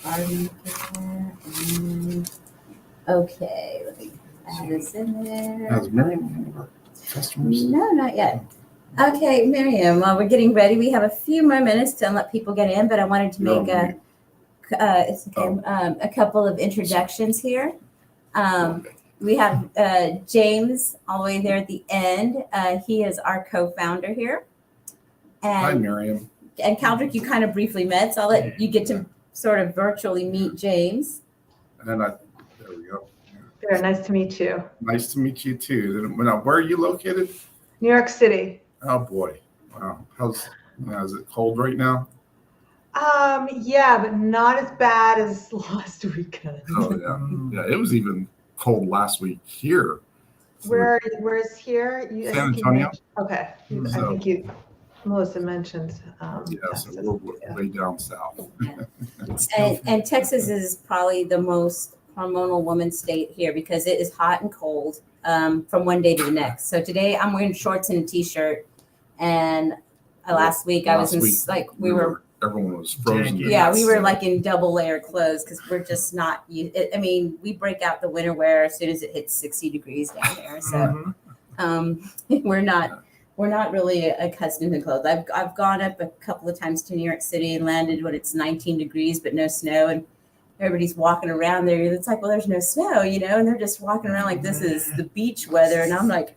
Artpreneur. Okay, let me add this in there. Has Miriam one of our customers? No, not yet. Okay, Miriam, while we're getting ready, we have a few more minutes to let people get in, but I wanted to make a couple of introductions here. We have James all the way there at the end. He is our co-founder here. And, hi, Miriam. And Caldrick, you kind of briefly met, so I'll let you get to sort of virtually meet James. And there we go. Very nice to meet you. Nice to meet you too. Now, where are you located? New York City. Oh boy, wow. Is it cold right now? Yeah, but not as bad as last weekend. Oh yeah. It was even cold last week here. Where's here? San Antonio. Okay. I think Melissa mentioned. So we're way down south. And Texas is probably the most hormonal woman state here because it is hot and cold from one day to the next. So today I'm wearing shorts and a t-shirt, and last week everyone was frozen. Yeah, we were like in double layer clothes because we're just not. I mean, we break out the winter wear as soon as it hits 60 degrees down there. So we're not really accustomed to clothes. I've gone up a couple of times to New York City and landed when it's 19 degrees but no snow, and everybody's walking around there. It's like, well, there's no snow, and they're just walking around like this is the beach weather, and I'm like.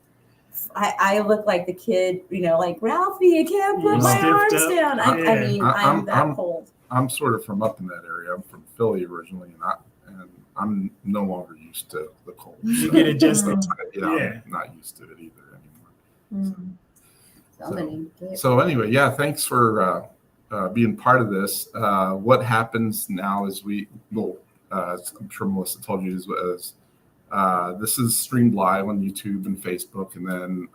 I look like the kid, like Ralphie, I can't put my arms down. I'm that cold. I'm sort of from up in that area. I'm from Philly originally, and I'm no longer used to the cold. You get adjusted. I'm not used to it either anymore. So anyway, thanks for being part of this. What happens now is I'm sure Melissa told you is this is streamed live on YouTube and Facebook, and then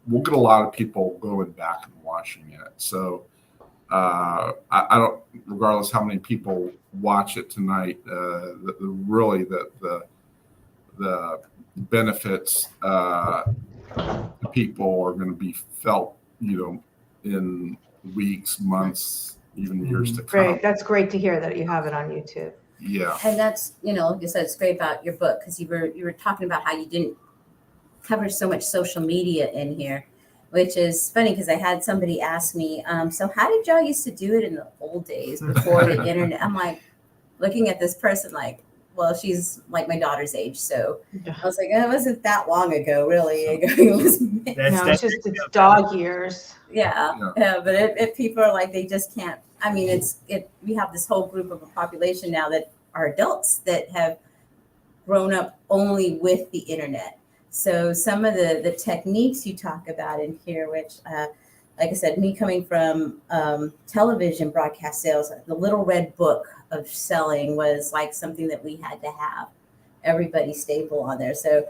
we'll get a lot of people going back and watching it. So I don't, regardless how many people watch it tonight, the benefits to people are going to be felt, in weeks, months, even years to come. Great. That's great to hear that you have it on YouTube. Yeah. And that's, like you said, it's great about your book because you were talking about how you didn't cover so much social media in here, which is funny because I had somebody ask me, so how did y'all used to do it in the old days before the internet? I'm like looking at this person like, well, she's like my daughter's age. So I was like, it wasn't that long ago, really. It's just dog years. Yeah. But people are like, they just can't. I mean, we have this whole group of a population now that are adults that have grown up only with the internet. So some of the techniques you talk about in here, which, like I said, me coming from television broadcast sales, the little red book of selling was like something that we had to have everybody staple on there. So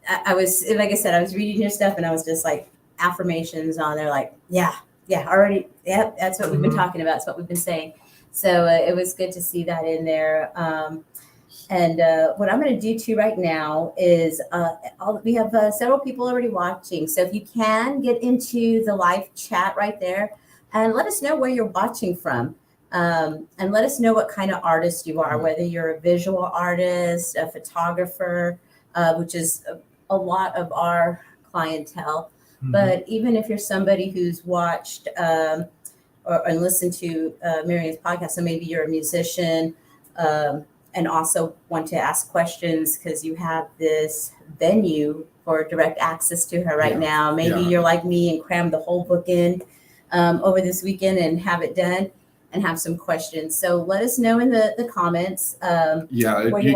I was, like I said, I was reading your stuff and I was just like affirmations on there, like, already. Yep. That's what we've been talking about. It's what we've been saying. So it was good to see that in there. And what I'm going to do too right now is we have several people already watching. So if you can get into the live chat right there and let us know where you're watching from. And let us know what kind of artist you are, whether you're a visual artist, a photographer, which is a lot of our clientele. But even if you're somebody who's watched and listened to Miriam's podcast, so maybe you're a musician and also want to ask questions because you have this venue for direct access to her right now. Maybe you're like me and cram the whole book in over this weekend and have it done and have some questions. So let us know in the comments. If you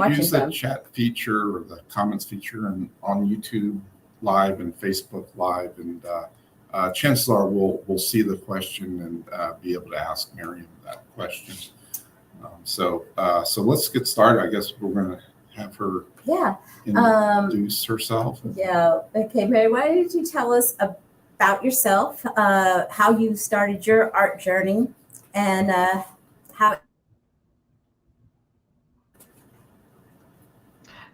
use the chat feature or the comments feature on YouTube Live and Facebook Live, and chances are we'll see the question and be able to ask Miriam that question. So let's get started. I guess we're going to have her introduce herself. Okay, Mary, why did you tell us about yourself, how you started your art journey, and how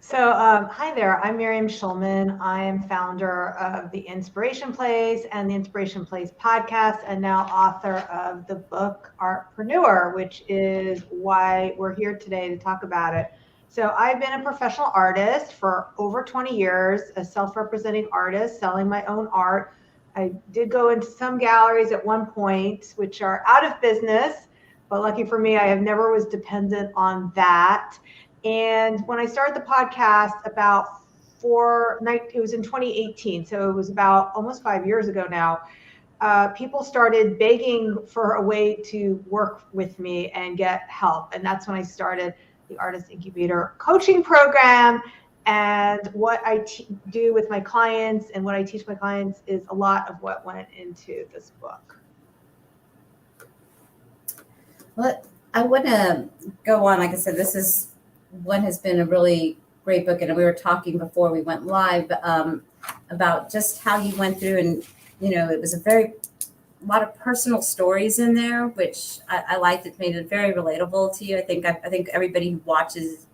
So, hi there. I'm Miriam Schulman. I am founder of the Inspiration Plays and the Inspiration Plays podcast, and now author of the book Artpreneur, which is why we're here today to talk about it. So, I've been a professional artist for over 20 years, a self-representing artist selling my own art. I did go into some galleries at one point, which are out of business, but lucky for me, I have never was dependent on that. And when I started the podcast it was in 2018, so it was about almost 5 years ago now, people started begging for a way to work with me and get help. And that's when I started the Artist Incubator coaching program. And what I do with my clients and what I teach my clients is a lot of what went into this book. Well, I want to go on. Like I said, this is one has been a really great book, and we were talking before we went live about just how you went through, and it was a lot of personal stories in there, which I liked. It made it very relatable to you. I think everybody who watches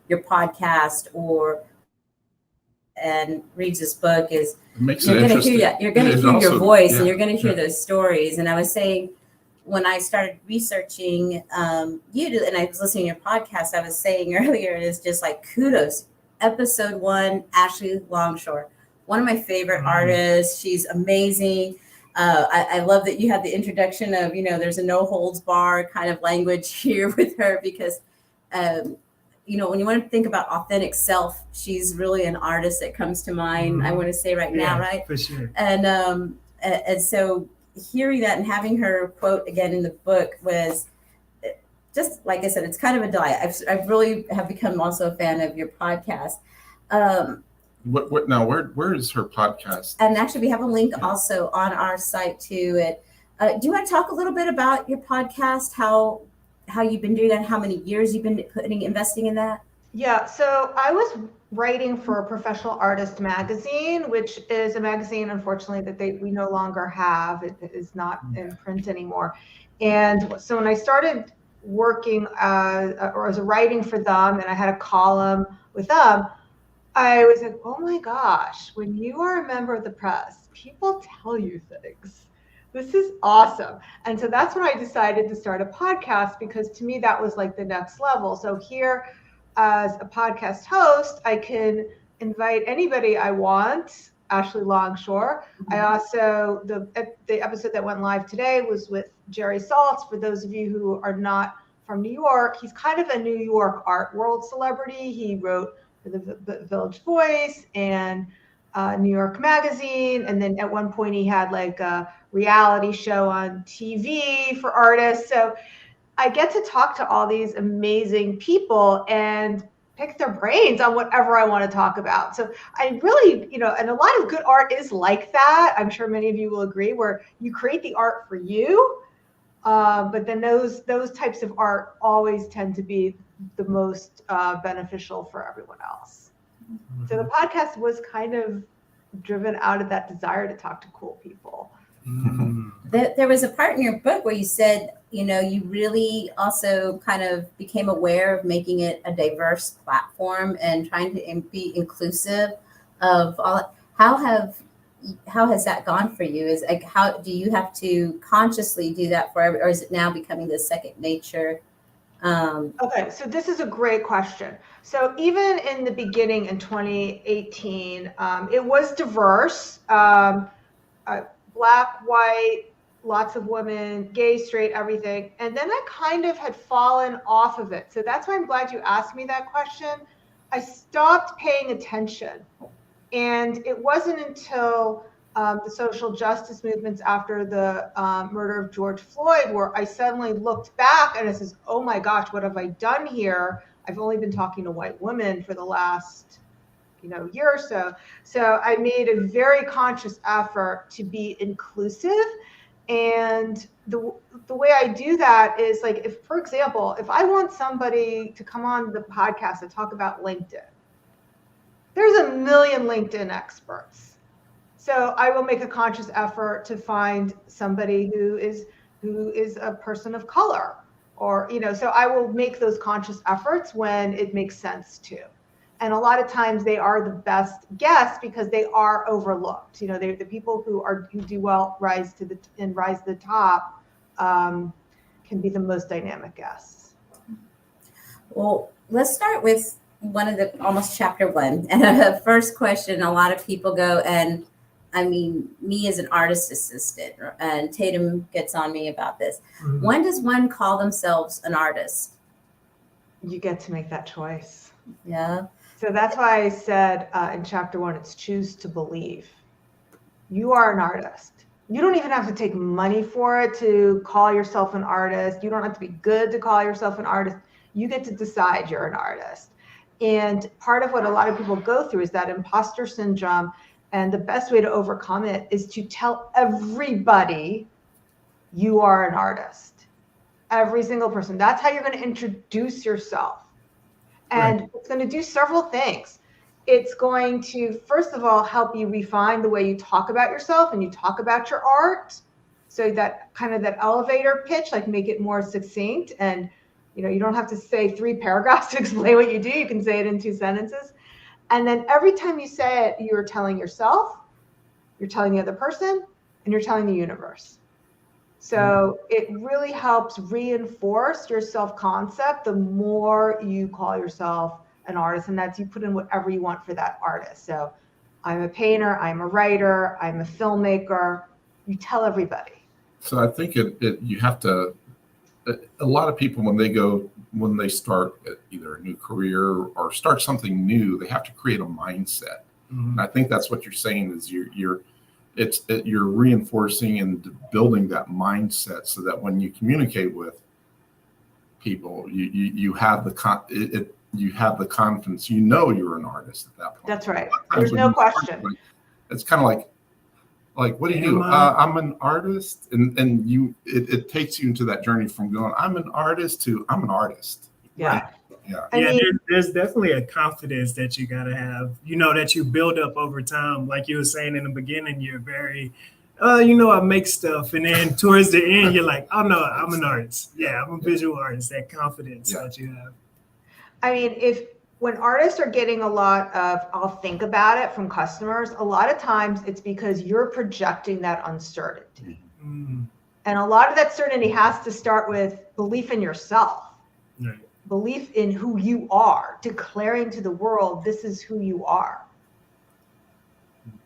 your podcast and reads this book is you're going to hear your voice, and you're going to hear those stories. And I was saying, when I started researching you, and I was listening to your podcast, I was saying earlier, is just like kudos. Episode 1, Ashley Longshore, one of my favorite artists. She's amazing. I love that you had the introduction of, there's a no holds bar kind of language here with her, because, when you want to think about authentic self, she's really an artist that comes to mind. I want to say right now, right? For sure. And so hearing that and having her quote again in the book was just, like I said, it's kind of a delight. I've really have become also a fan of your podcast. What now? Where is her podcast? And actually, we have a link also on our site to it. Do you want to talk a little bit about your podcast? How you've been doing that? How many years you've been investing in that? Yeah, so I was writing for a Professional Artist magazine, which is a magazine, unfortunately, that we no longer have. It is not in print anymore. And so when I started working or as a writing for them, and I had a column with them, I was like, oh my gosh, when you are a member of the press, people tell you things. This is awesome. And so that's when I decided to start a podcast, because to me, that was like the next level. So here, as a podcast host, I can invite anybody I want, Ashley Longshore. I also, the episode that went live today was with Jerry Saltz. For those of you who are not from New York, he's kind of a New York art world celebrity. He wrote for the Village Voice and New York Magazine. And then at one point he had like a reality show on TV for artists. So I get to talk to all these amazing people and pick their brains on whatever I want to talk about. So I really, and a lot of good art is like that. I'm sure many of you will agree, where you create the art for you, but then those types of art always tend to be the most beneficial for everyone else. So the podcast was kind of driven out of that desire to talk to cool people. There was a part in your book where you said, you really also kind of became aware of making it a diverse platform and trying to be inclusive of all. How has that gone for you? Is like, how do you have to consciously do that or is it now becoming the second nature? Okay, so this is a great question. So even in the beginning in 2018, it was diverse. Black, white, lots of women, gay, straight, everything. And then I kind of had fallen off of it. So that's why I'm glad you asked me that question. I stopped paying attention. And it wasn't until the social justice movements after the murder of George Floyd, where I suddenly looked back and I says, oh my gosh, what have I done here? I've only been talking to white women for the last year or so. So I made a very conscious effort to be inclusive. And the way I do that is, like, if, for example, if I want somebody to come on the podcast and talk about LinkedIn, there's a million LinkedIn experts. So I will make a conscious effort to find somebody who is a person of color, or, so I will make those conscious efforts when it makes sense to. And a lot of times they are the best guests because they are overlooked. They're the people who do well, rise to the top, can be the most dynamic guests. Well, let's start with one of the almost chapter 1. And the first question, a lot of people go, and I mean, me as an artist assistant, and Tatum gets on me about this. Mm-hmm. When does one call themselves an artist? You get to make that choice. Yeah. So that's why I said in chapter 1, it's choose to believe. You are an artist. You don't even have to take money for it to call yourself an artist. You don't have to be good to call yourself an artist. You get to decide you're an artist. And part of what a lot of people go through is that imposter syndrome. And the best way to overcome it is to tell everybody you are an artist. Every single person. That's how you're going to introduce yourself. And It's going to do several things. It's going to, first of all, help you refine the way you talk about yourself and you talk about your art. So that kind of that elevator pitch, like make it more succinct. And, you don't have to say 3 paragraphs to explain what you do. You can say it in 2 sentences. And then every time you say it, you're telling yourself, you're telling the other person, and you're telling the universe. So it really helps reinforce your self-concept the more you call yourself an artist, and that's you put in whatever you want for that artist. So I'm a painter, I'm a writer, I'm a filmmaker. You tell everybody. So I think you have to, a lot of people when they start either a new career or start something new, they have to create a mindset. Mm-hmm. And I think that's what you're saying is you're reinforcing and building that mindset so that when you communicate with people, you have the confidence. You're an artist at that point. That's right. There's no question. It's kind of like what do you do? I'm an artist, and it takes you into that journey from going I'm an artist to I'm an artist. Yeah. Yeah. There's definitely a confidence that you gotta have, that you build up over time. Like you were saying in the beginning, you're very, I make stuff, and then towards the end, you're like, oh no, I'm an artist. Yeah, I'm a visual artist. That confidence that you have. I mean, when artists are getting a lot of, I'll think about it from customers, a lot of times it's because you're projecting that uncertainty. Mm-hmm. And a lot of that certainty has to start with belief in yourself. Right. Belief in who you are, declaring to the world, this is who you are.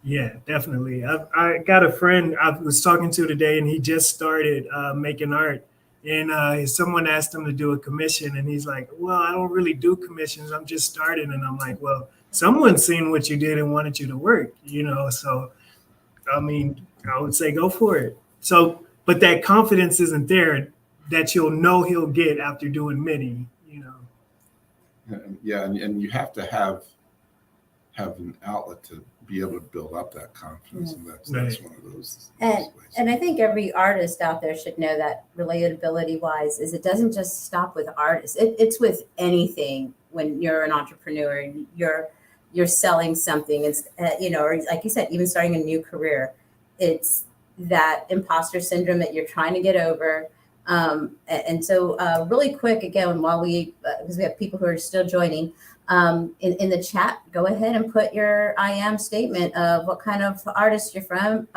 Yeah, definitely. I got a friend I was talking to today, and he just started making art. And someone asked him to do a commission, and he's like, well, I don't really do commissions. I'm just starting. And I'm like, well, someone's seen what you did and wanted you to work, So, I mean, I would say go for it. So, but that confidence isn't there that he'll get after doing many, Yeah, and you have to have an outlet to be able to build up that confidence, and that's one of those ways. And I think every artist out there should know that relatability wise is it doesn't just stop with artists. It's with anything. When you're an entrepreneur, you're selling something. It's or like you said, even starting a new career. It's that imposter syndrome that you're trying to get over. And so really quick again, while because we have people who are still joining, in the chat, go ahead and put your I am statement of what kind of artist you're from,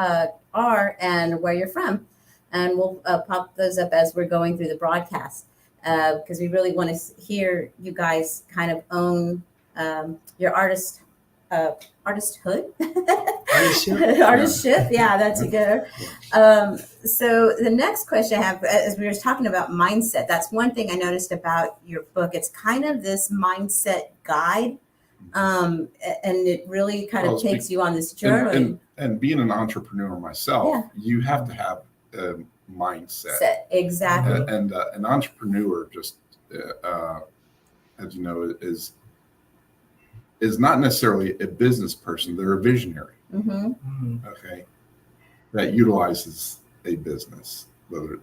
are, and where you're from. And we'll pop those up as we're going through the broadcast, because we really want to hear you guys kind of own your artisthood. Artistship. Yeah, that's a good. So the next question I have, as we were talking about mindset, that's one thing I noticed about your book. It's kind of this mindset guide, and it really kind of takes you on this journey. And being an entrepreneur myself, you have to have a mindset. Exactly. And an entrepreneur, just as you know, is not necessarily a business person. They're a visionary. Mm-hmm. Okay, that utilizes a business, whether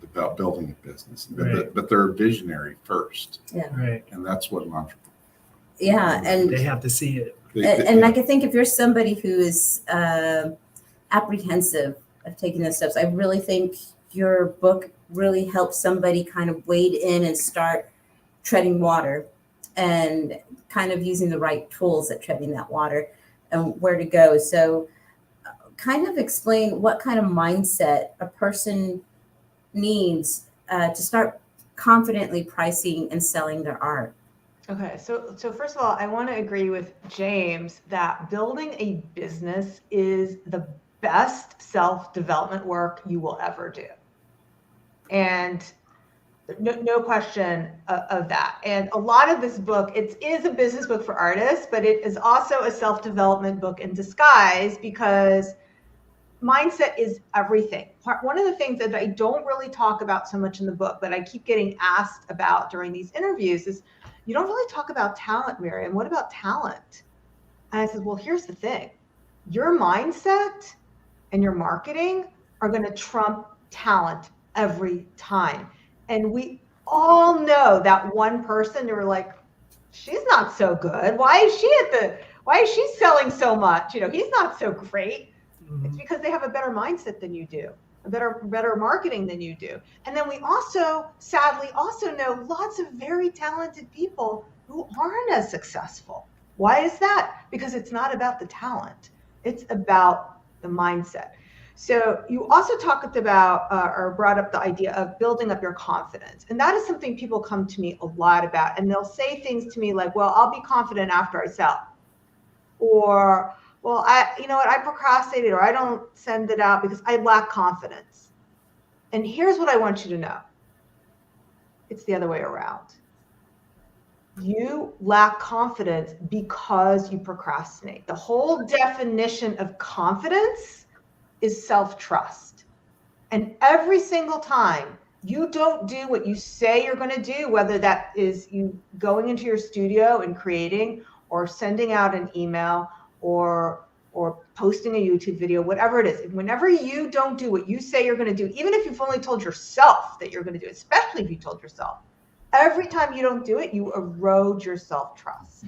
about building a business, but they're a visionary first. Yeah, right. And that's what an entrepreneur. Yeah, and they have to see it. And like I think if you're somebody who is apprehensive of taking those steps, I really think your book really helps somebody kind of wade in and start treading water. and kind of using the right tools at treading that water and where to go. So kind of explain what kind of mindset a person needs to start confidently pricing and selling their art. Okay, so first of all, I want to agree with James that building a business is the best self-development work you will ever do. And no question of that. And a lot of this book, it is a business book for artists, but it is also a self-development book in disguise, because mindset is everything. One of the things that I don't really talk about so much in the book, but I keep getting asked about during these interviews, is you don't really talk about talent, Miriam. What about talent? And I said, well, here's the thing. Your mindset and your marketing are going to trump talent every time. And we all know that one person who were like, she's not so good. Why is she selling so much? He's not so great. Mm-hmm. It's because they have a better mindset than you do, a better marketing than you do. And then we also, sadly, know lots of very talented people who aren't as successful. Why is that? Because it's not about the talent. It's about the mindset. So you also talked about or brought up the idea of building up your confidence. And that is something people come to me a lot about. And they'll say things to me like, well, I'll be confident after I sell. Or, well, I procrastinated, or I don't send it out because I lack confidence. And here's what I want you to know. It's the other way around. You lack confidence because you procrastinate. The whole definition of confidence is self-trust. And every single time you don't do what you say you're going to do, whether that is you going into your studio and creating, or sending out an email, or posting a YouTube video, whatever it is, whenever you don't do what you say you're going to do, even if you've only told yourself that you're going to do it, especially if you told yourself, every time you don't do it, you erode your self-trust.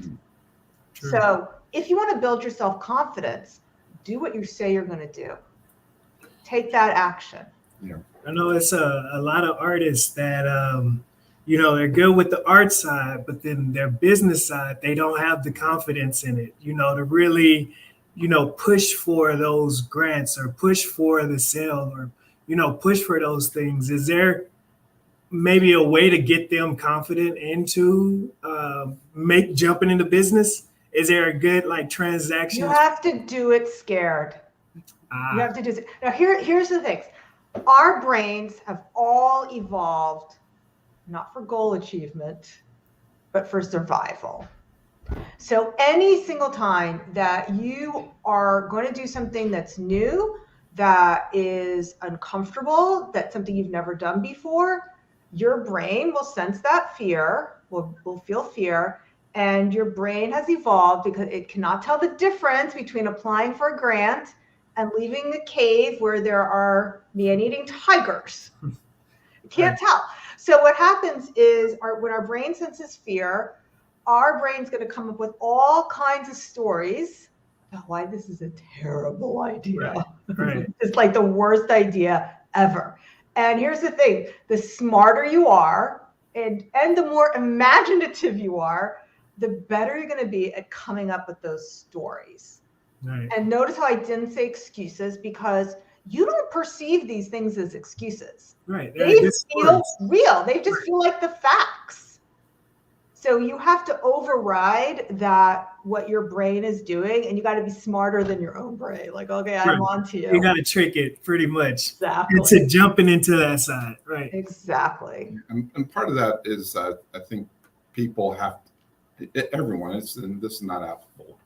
True. So if you want to build your self-confidence, do what you say you're going to do. Take that action. Yeah. I know it's a lot of artists that, they're good with the art side, but then their business side, they don't have the confidence in it, to really, push for those grants, or push for the sale, or, push for those things. Is there maybe a way to get them confident into jumping into business? Is there a good transaction? You have to do it scared. You have to do it. Now here's the thing. Our brains have all evolved not for goal achievement, but for survival. So any single time that you are going to do something that's new, that is uncomfortable, that's something you've never done before, your brain will sense that fear, will feel fear, and your brain has evolved because it cannot tell the difference between applying for a grant and leaving the cave where there are man-eating tigers. You can't tell. So what happens is when our brain senses fear, our brain's going to come up with all kinds of stories about why this is a terrible idea. Right. It's like the worst idea ever. And here's the thing, the smarter you are and the more imaginative you are, the better you're going to be at coming up with those stories. Right. And notice how I didn't say excuses, because you don't perceive these things as excuses. Right. They feel real. They just feel like the facts. So you have to override what your brain is doing, and you got to be smarter than your own brain. Like, okay, I'm on to you. You got to trick it pretty much. Exactly. Into jumping into that side. Right. Exactly. And part of that is, I think people have everyone, and this is not applicable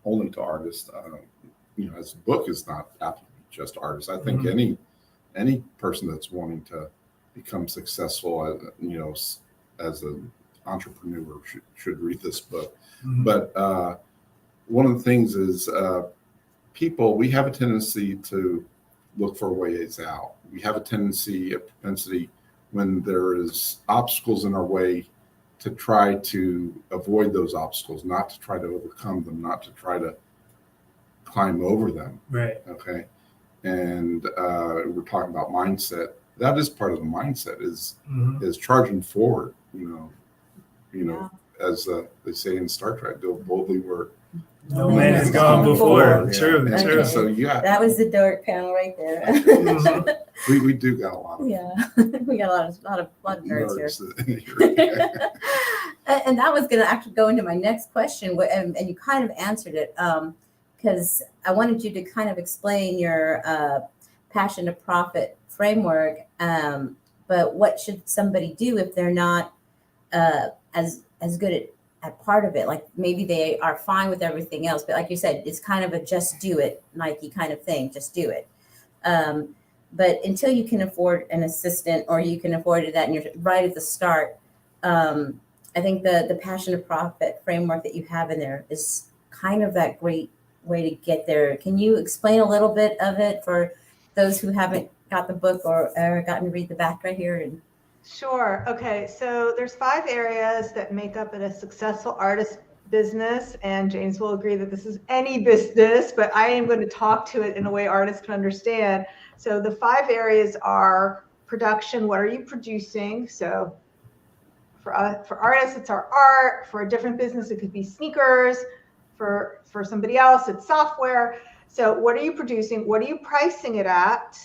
only to artists. This book is not applicable just to artists. I think any person that's wanting to become successful, as an entrepreneur should read this book. Mm-hmm. But one of the things is we have a tendency to look for ways out. We have a propensity when there is obstacles in our way to try to avoid those obstacles, not to try to overcome them, not to try to climb over them. Right. Okay. And we're talking about mindset. That is part of the mindset is charging forward, as they say in Star Trek, go boldly where No man has gone before. Yeah. True, And true. so yeah, That was the dark panel right there. Mhm. we do got a lot of Yeah, we got a lot of nerds here. nerds. And that was going to actually go into my next question, and you kind of answered it, because I wanted you to kind of explain your passion to profit framework. But what should somebody do if they're not as good at part of it? Like maybe they are fine with everything else, but like you said, it's kind of a just do it Nike kind of thing. Just do it. But until you can afford an assistant or you can afford it and you're right at the start, I think the passion to profit framework that you have in there is kind of that great way to get there. Can you explain a little bit of it for those who haven't got the book or gotten to read the back right here? And Sure. Okay. So there's 5 areas that make up a successful artist business, and James will agree that this is any business, but I am going to talk to it in a way artists can understand. So the 5 areas are production. What are you producing? So for artists, it's our art. For a different business, it could be sneakers. For somebody else, it's software. So what are you producing? What are you pricing it at?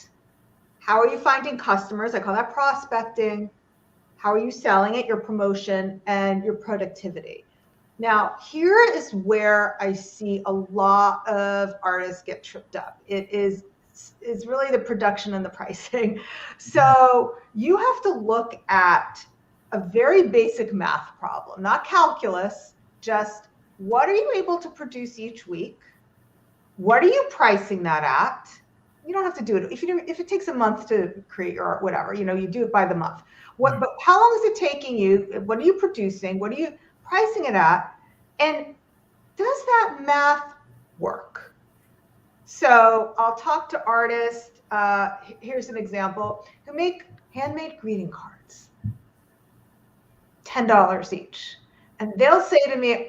How are you finding customers? I call that prospecting. How are you selling it? Your promotion and your productivity. Now, here is where I see a lot of artists get tripped up. It is really the production and the pricing. So you have to look at a very basic math problem, not calculus, just what are you able to produce each week? What are you pricing that at? You don't have to do it. If it takes a month to create your art, whatever, you do it by the month. But how long is it taking you? What are you producing? What are you pricing it at? And does that math work? So I'll talk to artists. Here's an example who make handmade greeting cards, $10 each. And they'll say to me,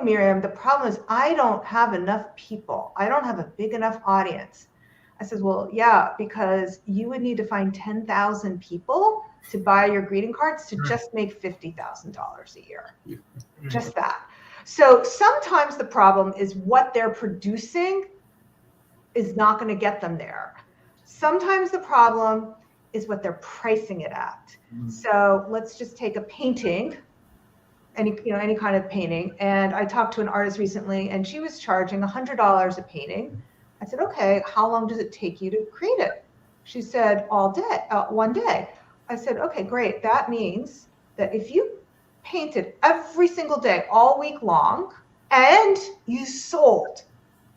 Miriam, the problem is I don't have enough people. I don't have a big enough audience. I said, well, yeah, because you would need to find 10,000 people to buy your greeting cards to just make $50,000 a year. Yeah. Just that. So sometimes the problem is what they're producing is not going to get them there. Sometimes the problem is what they're pricing it at. So let's just take a painting, any kind of painting. And I talked to an artist recently, and she was charging $100 a painting. I said, okay, how long does it take you to create it? She said, all day, 1 day. I said, okay, great. That means that if you painted every single day, all week long, and you sold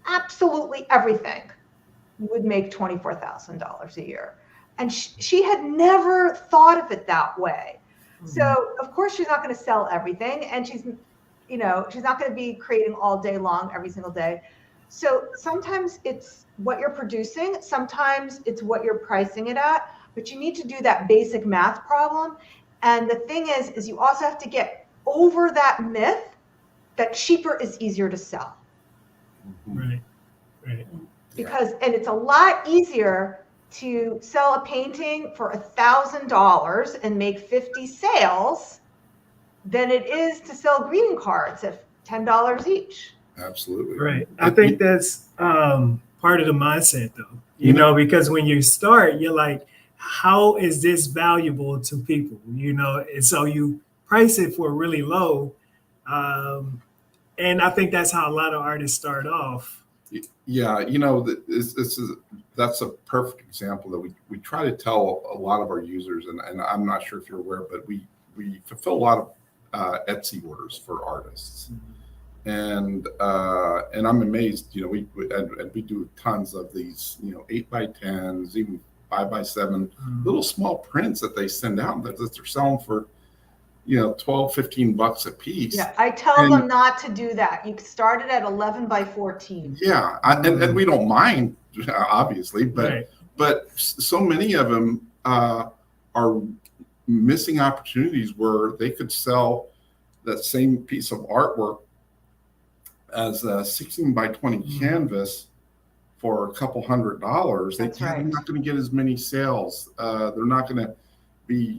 absolutely everything, you would make $24,000 a year. And she had never thought of it that way. So of course she's not going to sell everything, and she's not going to be creating all day long every single day. So sometimes it's what you're producing, sometimes it's what you're pricing it at, but you need to do that basic math problem. And the thing is you also have to get over that myth that cheaper is easier to sell. Right. And it's a lot easier to sell a painting for $1,000 and make 50 sales than it is to sell greeting cards at $10 each. Absolutely. Right. I think that's part of the mindset, though, because when you start, you're like, how is this valuable to people? And so you price it for really low. And I think that's how a lot of artists start off. Yeah. That's a perfect example that we try to tell a lot of our users, and I'm not sure if you're aware, but we fulfill a lot of Etsy orders for artists. And I'm amazed, we do tons of these, 8x10s, even 5x7, little small prints that they send out that they're selling for, $12, $15 a piece. Yeah, I tell them not to do that. You started at 11x14. Yeah, and we don't mind, obviously, but Right. but so many of them are missing opportunities where they could sell that same piece of artwork as a 16x20 canvas for a couple $100. That's right. They're not going to get as many sales. They're not going to be,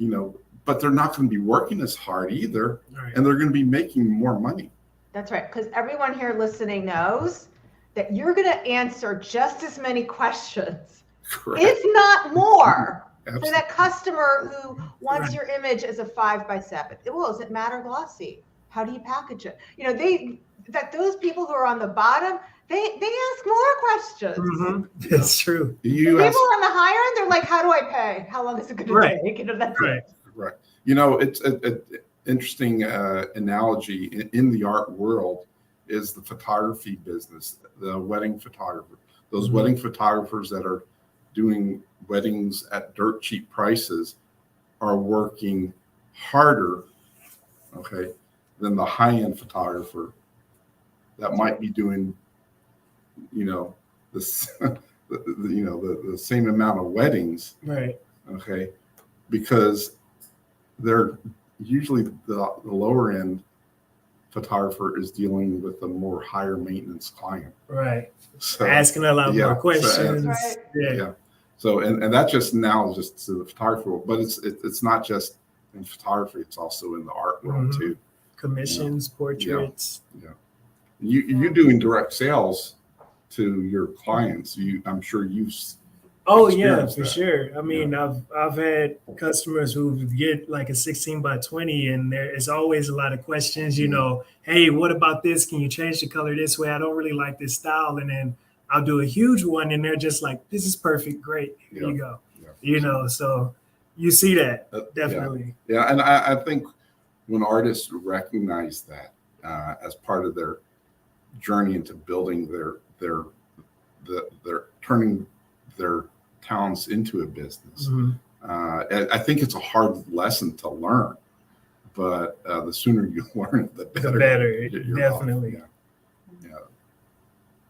but they're not going to be working as hard either, Right. and they're going to be making more money. That's right, because everyone here listening knows that you're going to answer just as many questions, Correct. if not more, for Absolutely. that customer who wants Right. your image as a 5x7. Well, is it matte or glossy? How do you package it? You know, those people who are on the bottom, they ask more questions. Mm-hmm. That's true. The You people ask, on the higher end, they're like, how do I pay? How long is it going to Right. take? You know, that's Right. it. right. You know, it's an interesting analogy in the art world is the photography business, the wedding photographer. Those Mhm. wedding photographers that are doing weddings at dirt cheap prices are working harder, okay, than the high-end photographer that might be doing, you know, this, the same amount of weddings, Right. okay, because they're usually the lower end photographer is dealing with a more higher maintenance client. Right. So Asking a lot yeah, more so, questions. That's right. Yeah. yeah. So and that just now is just to the photography world, but it's not just in photography, it's also in the art world Mhm. too. Commissions, portraits. You doing direct sales to your clients, I'm sure you've Oh yeah, experience for that. sure. I mean, I've had customers who get like a 16x20, and there is always a lot of questions. You know, hey, what about this? Can you change the color this way? I don't really like this style, and then I'll do a huge one, and they're just like, this is perfect, great, here you go. Yeah. You know, so you see that Yeah. definitely. Yeah, and I think when artists recognize that as part of their journey into building their turning their talents into a business, Mhm. I think it's a hard lesson to learn, but the sooner you learn it, the better. The better, you're off. definitely. Yeah.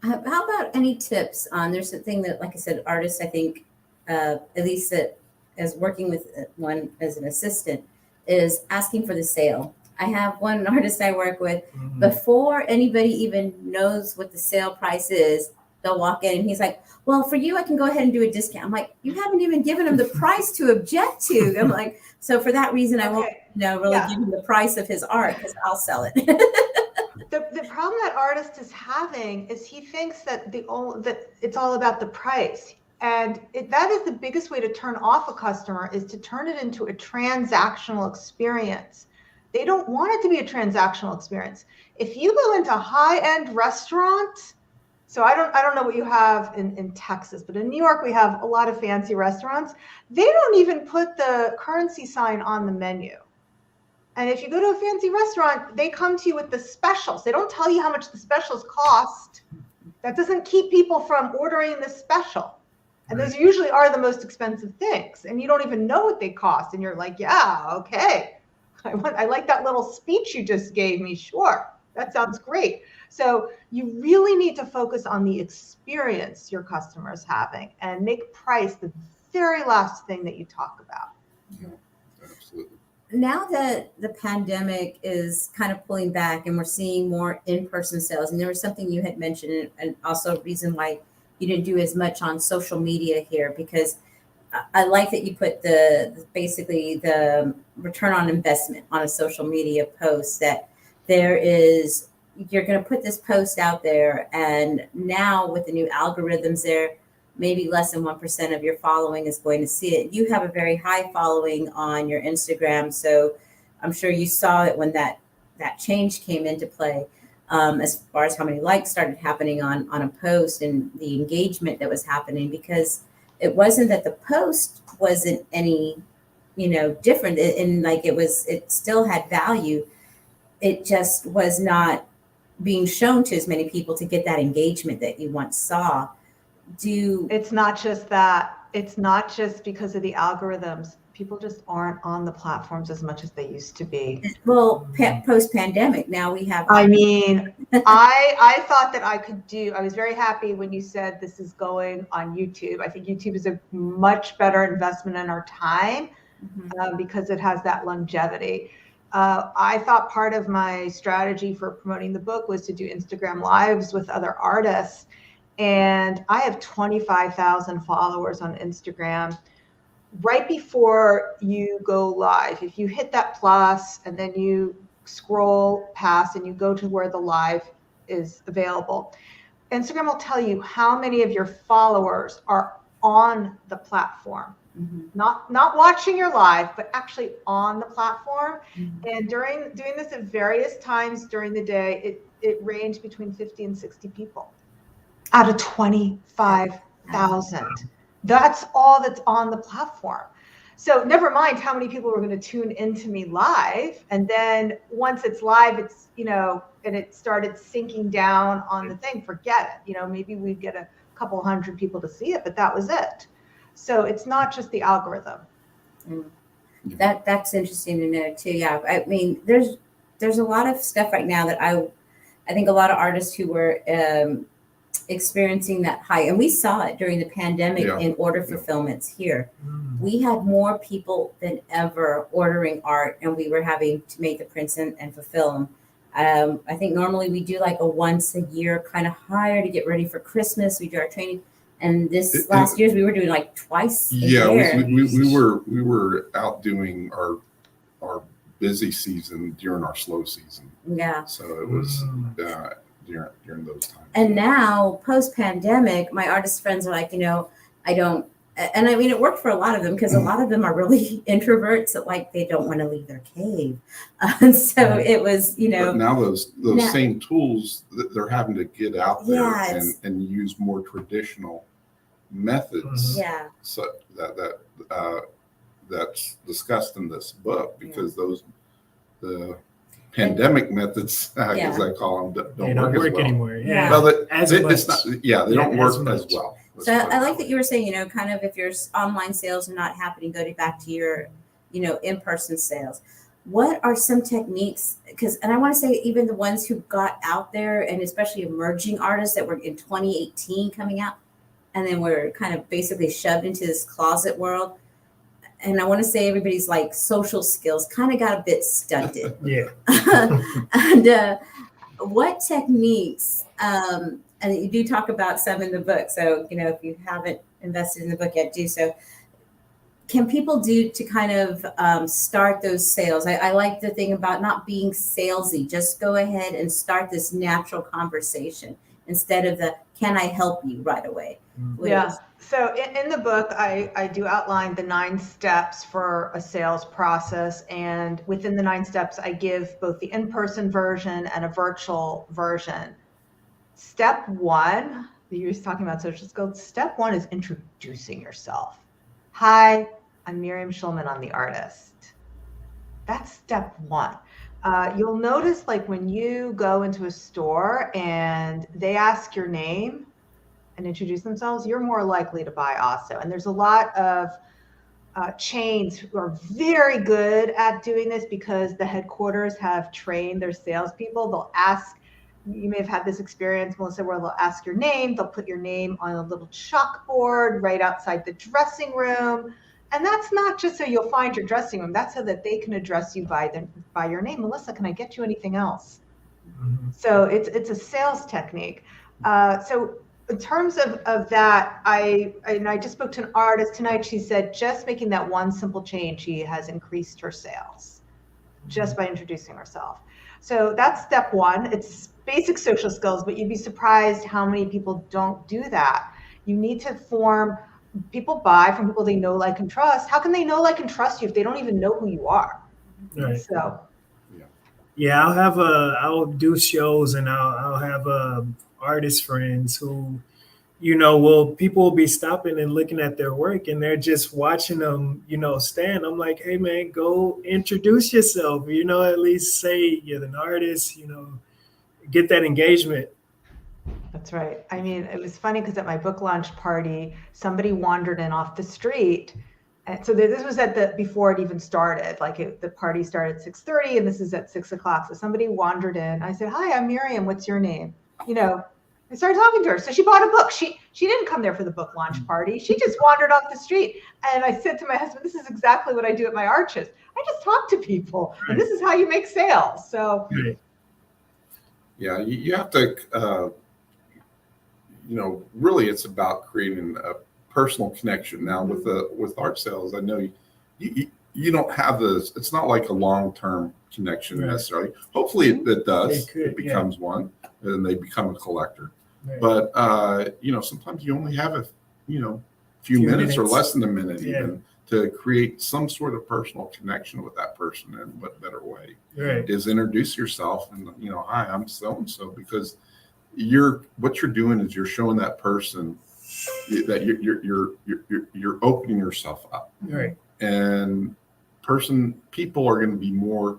How about any tips on, there's something that, like I said, artists, I think, at least that as working with one as an assistant, is asking for the sale. I have one artist I work with, Mhm. before anybody even knows what the sale price is, they'll walk in and he's like, well, for you, I can go ahead and do a discount. I'm like, you haven't even given him the price to object to. I'm like, so for that reason, I won't, Okay. really Yeah. give him the price of his art because I'll sell it. The problem that artist is having is he thinks that that it's all about the price. And that is the biggest way to turn off a customer, is to turn it into a transactional experience. They don't want it to be a transactional experience. If you go into high-end restaurants, so I don't know what you have in Texas, but in New York, we have a lot of fancy restaurants. They don't even put the currency sign on the menu. And if you go to a fancy restaurant, they come to you with the specials. They don't tell you how much the specials cost. That doesn't keep people from ordering the special. And those usually are the most expensive things. And you don't even know what they cost. And you're like, yeah, okay. I like that little speech you just gave me. Sure, that sounds great. So you really need to focus on the experience your customer's having and make price the very last thing that you talk about. Yeah, absolutely. Now that the pandemic is kind of pulling back and we're seeing more in-person sales, and there was something you had mentioned, and also a reason why you didn't do as much on social media here, because I like that you put basically the return on investment on a social media post, that you're going to put this post out there, and now with the new algorithms there, maybe less than 1% of your following is going to see it. You have a very high following on your Instagram, so I'm sure you saw it when that change came into play, as far as how many likes started happening on a post and the engagement that was happening, because it wasn't that the post wasn't any, different, and like it still had value. It just was not being shown to as many people to get that engagement that you once saw. It's not just that. It's not just because of the algorithms. People just aren't on the platforms as much as they used to be. Well, post-pandemic, now we have. I mean, I thought that I was very happy when you said this is going on YouTube. I think YouTube is a much better investment in our time, because it has that longevity. I thought part of my strategy for promoting the book was to do Instagram lives with other artists. And I have 25,000 followers on Instagram. right before you go live, if you hit that plus and then you scroll past and you go to where the live is available, Instagram will tell you how many of your followers are on the platform. Not watching your live, but actually on the platform. And during doing this at various times during the day, it ranged between 50 and 60 people out of 25,000. That's all that's on the platform. So never mind how many people were going to tune into me live. And then once it's live, it's, and it started sinking down on the thing, forget it. Maybe we'd get a couple hundred people to see it, but that was it. So it's not just the algorithm. That's interesting to know too. Yeah. I mean, there's a lot of stuff right now that I think a lot of artists who were experiencing that high, and we saw it during the pandemic in order fulfillments here. We had more people than ever ordering art, and we were having to make the prints and fulfill them. I think normally we do like a once a year kind of hire to get ready for Christmas. We do our training, and this last year's we were doing like twice a year. We were out doing our busy season during our slow season. Yeah. So it was during those times. And now post pandemic, my artist friends are like, I don't. And I mean, it worked for a lot of them because a lot of them are really introverts that like they don't want to leave their cave. And so it was, But now those same tools, they're having to get out there and use more traditional methods. Yeah. So that's discussed in this book because the pandemic methods, as I call them, don't work anymore. Yeah. Well, it's not. Yeah, they don't work as well. So I like that you were saying, kind of if your online sales are not happening, go back to your, in-person sales. What are some techniques? And I want to say even the ones who got out there, and especially emerging artists that were in 2018 coming out, and then we're kind of basically shoved into this closet world. And I want to say everybody's like social skills kind of got a bit stunted. And what techniques, and you do talk about some in the book. So, if you haven't invested in the book yet, do so. Can people do to kind of start those sales? I like the thing about not being salesy. Just go ahead and start this natural conversation instead of the, can I help you right away? Yeah. So in the book, I do outline the 9 steps for a sales process. And within the 9 steps, I give both the in-person version and a virtual version. Step 1, you were talking about social skills. Step 1 is introducing yourself. Hi, I'm Miriam Schulman, I'm the artist. That's step 1. You'll notice like when you go into a store and they ask your name and introduce themselves, you're more likely to buy also. And there's a lot of chains who are very good at doing this because the headquarters have trained their salespeople. They'll ask, you may have had this experience, Melissa, where they'll ask your name, they'll put your name on a little chalkboard right outside the dressing room. And that's not just so you'll find your dressing room, that's so that they can address you by your name. Melissa, can I get you anything else? So it's a sales technique. So in terms of that, I just spoke to an artist tonight. She said just making that one simple change, she has increased her sales just by introducing herself. So that's step 1. It's basic social skills, but you'd be surprised how many people don't do that. You need to people buy from people they know, like, and trust. How can they know, like, and trust you if they don't even know who you are? Right. So. Yeah, I'll do shows and I'll have artist friends who, people will be stopping and looking at their work and they're just watching them, stand. I'm like, hey man, go introduce yourself, at least say you're an artist, get that engagement. That's right. I mean, it was funny because at my book launch party, somebody wandered in off the street. And so this was before it even started, like the party started at 6:30 and this is at 6 o'clock. So somebody wandered in. I said, hi, I'm Miriam. What's your name? I started talking to her. So she bought a book. She didn't come there for the book launch party. She just wandered off the street. And I said to my husband, this is exactly what I do at my arches. I just talk to people. Right. And this is how you make sales. So. Right. Yeah, you have to, really it's about creating personal connection. Now with art sales, I know you don't have this. It's not like a long-term connection necessarily. Hopefully it does. It becomes one, and they become a collector. Right. But sometimes you only have a few minutes or less than a minute even to create some sort of personal connection with that person. And what better way is introduce yourself and hi, I'm so and so, because what you're doing is you're showing that person that you're opening yourself up, right? And people are going to be more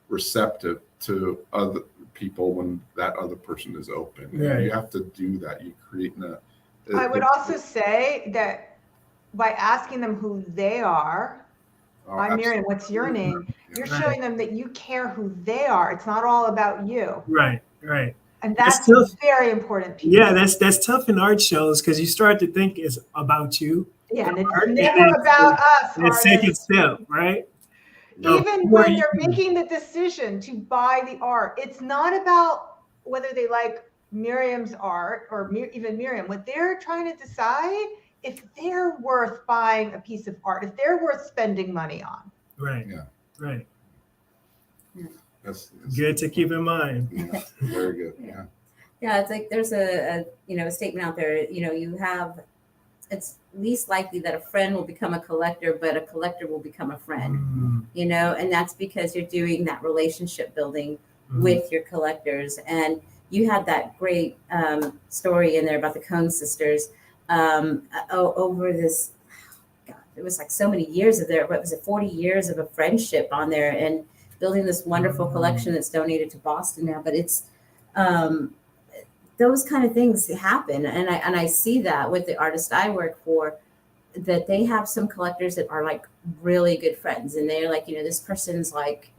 receptive to other people when that other person is open. Right. You have to do that. You create I would also say that by asking them who they are, I'm Miriam, what's your name? You're showing them that you care who they are. It's not all about you. Right. And that's a very important piece. Yeah, that's tough in art shows because you start to think it's about you. Yeah, and it's never about us. The second step, right? Even when they're making the decision to buy the art, it's not about whether they like Miriam's art or even Miriam. What they're trying to decide if they're worth buying a piece of art, if they're worth spending money on. Right. Yeah. Right. That's good to keep in mind. Yeah, very good. Yeah. Yeah, it's like there's a statement out there. It's least likely that a friend will become a collector, but a collector will become a friend. And that's because you're doing that relationship building with your collectors. And you had that great story in there about the Cohn sisters over this. God, it was like so many years of what was it, 40 years of a friendship on there, and building this wonderful collection that's donated to Boston now. But it's those kind of things happen, and I see that with the artists I work for, that they have some collectors that are like really good friends, and they're like, this person's like,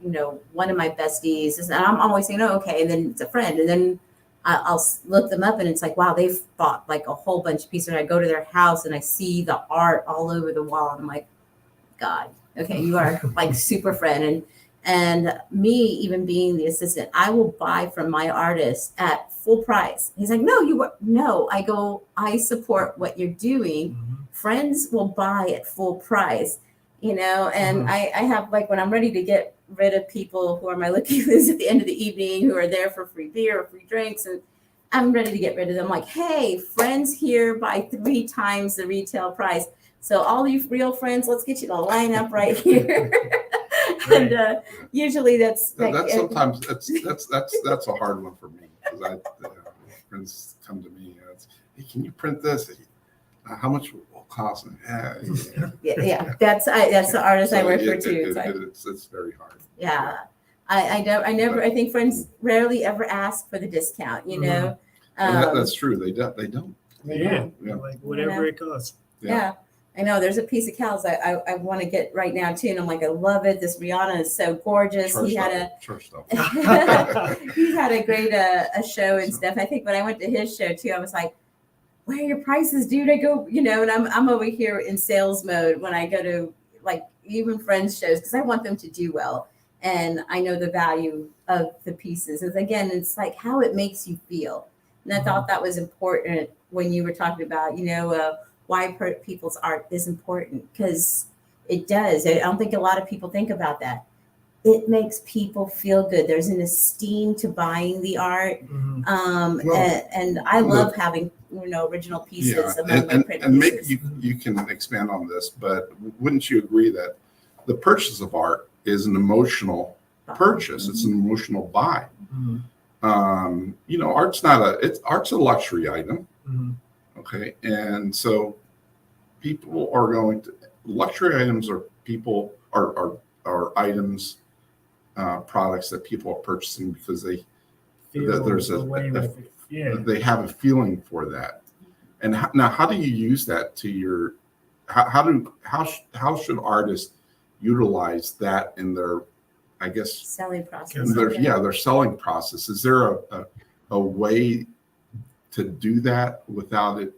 one of my besties, and I'm always saying, oh, okay, and then it's a friend, and then I'll look them up, and it's like, wow, they've bought like a whole bunch of pieces. And I go to their house and I see the art all over the wall, and I'm like, God, okay, you are like super friend. And me, even being the assistant, I will buy from my artist at full price. He's like, no. I go, I support what you're doing. Friends will buy at full price, and I have, like, when I'm ready to get rid of people who are my looky-loos at the end of the evening, who are there for free beer or free drinks, and I'm ready to get rid of them. Like, hey, friends here buy 3 times the retail price. So all you real friends, let's get you to line up right here. Right. And usually that's like, sometimes that's a hard one for me, because friends come to me, hey, can you print this? How much will it cost? Yeah. That's the artist I work for too. It's very hard. Yeah. I think friends rarely ever ask for the discount, That's true. They don't. Yeah. Like whatever it costs. Yeah. I know there's a piece of Cal's I want to get right now too, and I'm like, I love it. This Rihanna is so gorgeous. He had a great a show and stuff. I think when I went to his show too, I was like, where are your prices, dude? I go, and I'm over here in sales mode when I go to like even friends shows, because I want them to do well, and I know the value of the pieces. And again, it's like how it makes you feel, and I thought that was important when you were talking about why people's art is important, because it does. I don't think a lot of people think about that. It makes people feel good. There's an esteem to buying the art. And I love having, original pieces among my print and pieces. maybe you can expand on this, but wouldn't you agree that the purchase of art is an emotional purchase? It's an emotional buy. Art's art's a luxury item. Okay. And so people are going to, luxury items are items, products that people are purchasing because they have a feeling for that. And now how do you use that to your, how should artists utilize that in their, I guess, selling process? Their selling process. Is there a way to do that without it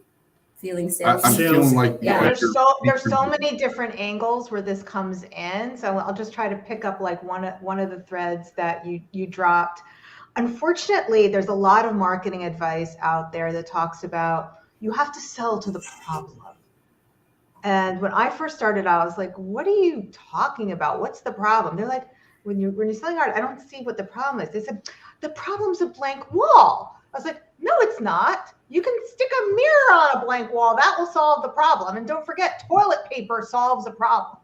feeling sales? I'm feeling like there's so many different angles where this comes in. So I'll just try to pick up like one of the threads that you dropped. Unfortunately, there's a lot of marketing advice out there that talks about you have to sell to the problem. And when I first started out, I was like, what are you talking about? What's the problem? They're like, when you're selling art, I don't see what the problem is. They said, the problem's a blank wall. I was like, no, it's not. You can stick a mirror on a blank wall. That will solve the problem. And don't forget, toilet paper solves a problem.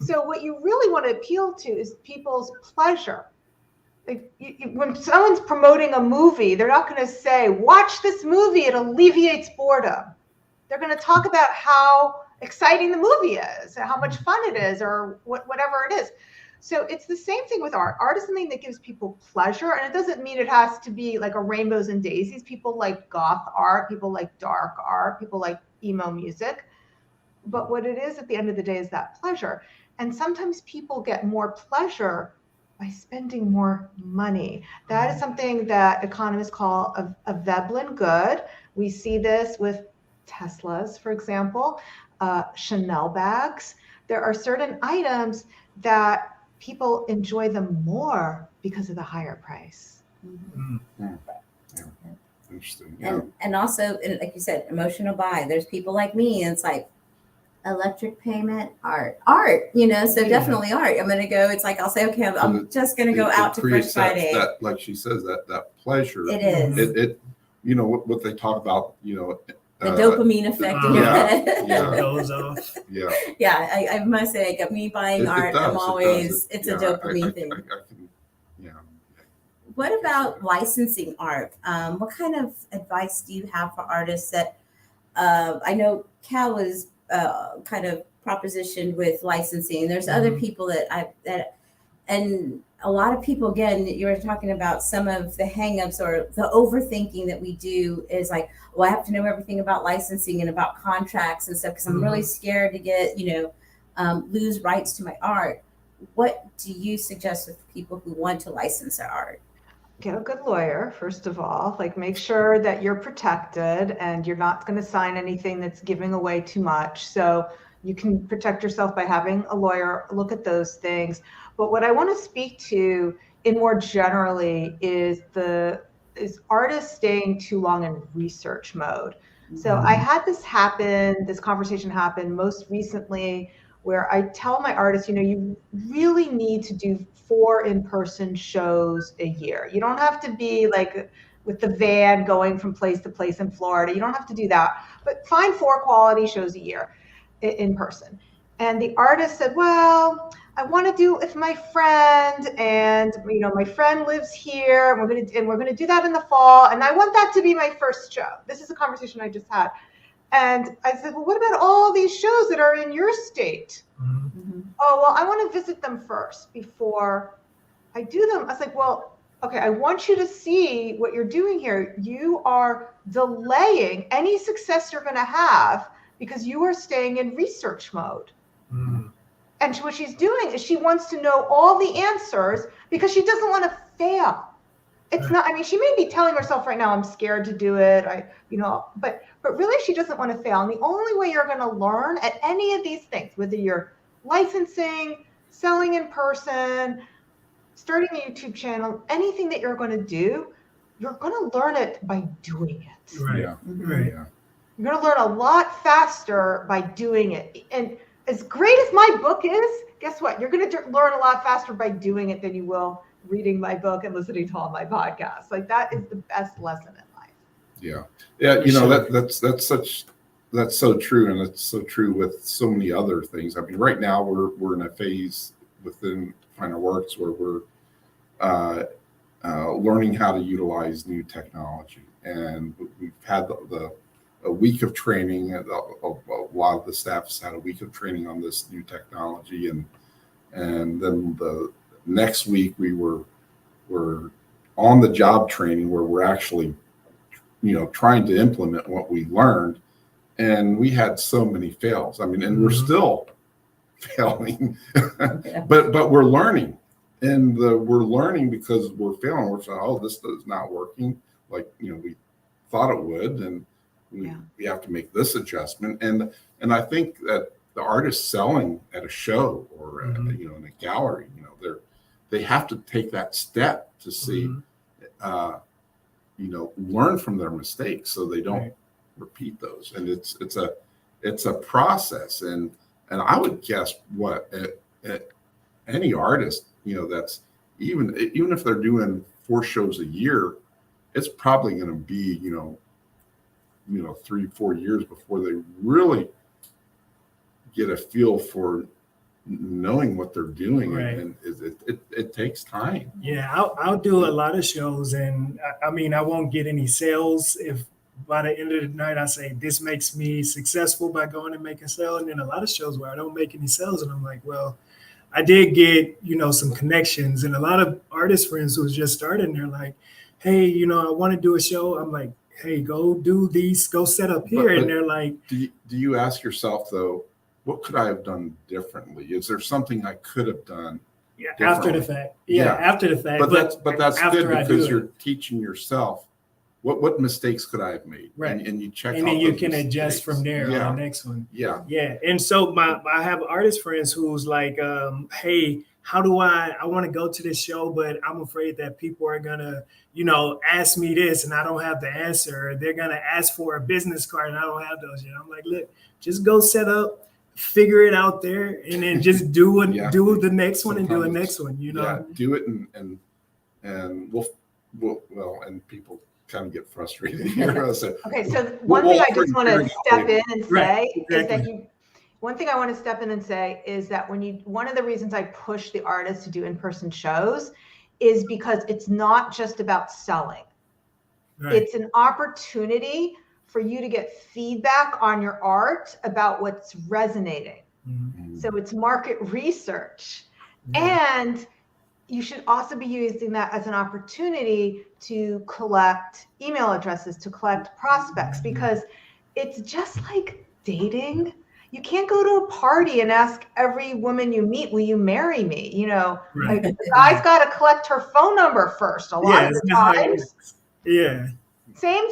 So what you really want to appeal to is people's pleasure. Like when someone's promoting a movie, they're not going to say, watch this movie, it alleviates boredom. They're going to talk about how exciting the movie is, how much fun it is, or whatever it is. So it's the same thing with art. Art is something that gives people pleasure, and it doesn't mean it has to be like a rainbows and daisies. People like goth art, people like dark art, people like emo music. But what it is at the end of the day is that pleasure. And sometimes people get more pleasure by spending more money. That is something that economists call a Veblen good. We see this with Teslas, for example, Chanel bags. There are certain items that people enjoy them more because of the higher price. Yeah. Interesting. Yeah. And also, like you said, emotional buy. There's people like me, and it's like electric payment, art, so definitely art. I'm going to go, it's like, I'll say, okay, I'm just going to go out to Fresh Friday. That, like she says, that pleasure. It is. It what they talk about, the dopamine effect in your head. Yeah. Goes off. Yeah. Yeah, I must say, like, me buying art, I'm always, it's a dopamine thing. I can, yeah. What about licensing art? What kind of advice do you have for artists that, I know Cal was kind of propositioned with licensing. There's other people and a lot of people, again, you were talking about some of the hangups or the overthinking that we do is like, well, I have to know everything about licensing and about contracts and stuff because I'm really scared to get, lose rights to my art. What do you suggest with people who want to license their art? Get a good lawyer, first of all. Like, make sure that you're protected and you're not going to sign anything that's giving away too much. So you can protect yourself by having a lawyer look at those things. But what I want to speak to in more generally is artists staying too long in research mode. So I had this conversation happen most recently where I tell my artists, you really need to do 4 in-person shows a year. You don't have to be like with the van going from place to place in Florida. You don't have to do that, but find 4 quality shows a year in person. And the artist said, well, I want to do it with my friend, and my friend lives here, and we're gonna do that in the fall, and I want that to be my first show. This is a conversation I just had. And I said, well, what about all these shows that are in your state? Oh, well, I want to visit them first before I do them. I was like, well, okay, I want you to see what you're doing here. You are delaying any success you're going to have because you are staying in research mode. And what she's doing is she wants to know all the answers because she doesn't want to fail. It's not, she may be telling herself right now, I'm scared to do it. But really she doesn't want to fail. And the only way you're going to learn at any of these things, whether you're licensing, selling in person, starting a YouTube channel, anything that you're going to do, you're going to learn it by doing it. Right. Yeah. Right. Yeah. You're going to learn a lot faster by doing it. And as great as my book is, guess what? You're going to learn a lot faster by doing it than you will reading my book and listening to all my podcasts. Like, that is the best lesson in life. Yeah. That's so true, and it's so true with so many other things. Right now we're in a phase within FinerWorks where we're learning how to utilize new technology, and we've had a week of training. A lot of the staff has had a week of training on this new technology, and then the next week we're on the job training where we're actually trying to implement what we learned, and we had so many fails. And we're still failing, but we're learning, and we're learning because we're failing. We're saying, oh, this is not working like we thought it would, and we have to make this adjustment. And I think that the artists selling at a show or in a gallery, they have to take that step to see, learn from their mistakes so they don't repeat those. And it's a process, and I would guess any artist, that's even if they're doing 4 shows a year, it's probably going to be 3-4 years before they really get a feel for knowing what they're doing, Right. and it takes time. Yeah, I'll do a lot of shows, and I mean, I won't get any sales if by the end of the night I say this makes me successful by going and making sales. And then a lot of shows where I don't make any sales, and I'm like, well, I did get some connections, and a lot of artist friends who was just starting, they're like, hey, I want to do a show. I'm like, hey, go do these, go set up here, But and they're like, do you ask yourself though, what could I have done differently? Is there something I could have done? yeah, after the Differently. fact, yeah, after the fact, But that's after good I do because it. you're teaching yourself what mistakes could I have made, Right. and you check, and out then you those can adjust mistakes. from there Yeah. on the next one. Yeah. Yeah. And so I have artist friends who's like, hey, how do I want to go to this show, but I'm afraid that people are gonna, ask me this and I don't have the answer. Or they're gonna ask for a business card and I don't have those yet. I'm like, look, just go set up, figure it out there, and then just do Yeah. do the next one and do the Sometimes next one, Yeah, do it, and we'll and people kind of get frustrated here. So Okay, so one thing I just want to step in and Right, say is that exactly. one thing I want to step in and say is that one of the reasons I push the artists to do in-person shows is because it's not just about selling. Right. It's an opportunity for you to get feedback on your art about what's resonating. Mhm. So it's market research. Yeah. And you should also be using that as an opportunity to collect email addresses, to collect prospects, because it's just like dating. You can't go to a party and ask every woman you meet, will you marry me? Right. Like the guy's got to collect her phone number first a lot of it's the not how it times. works. Yeah. Same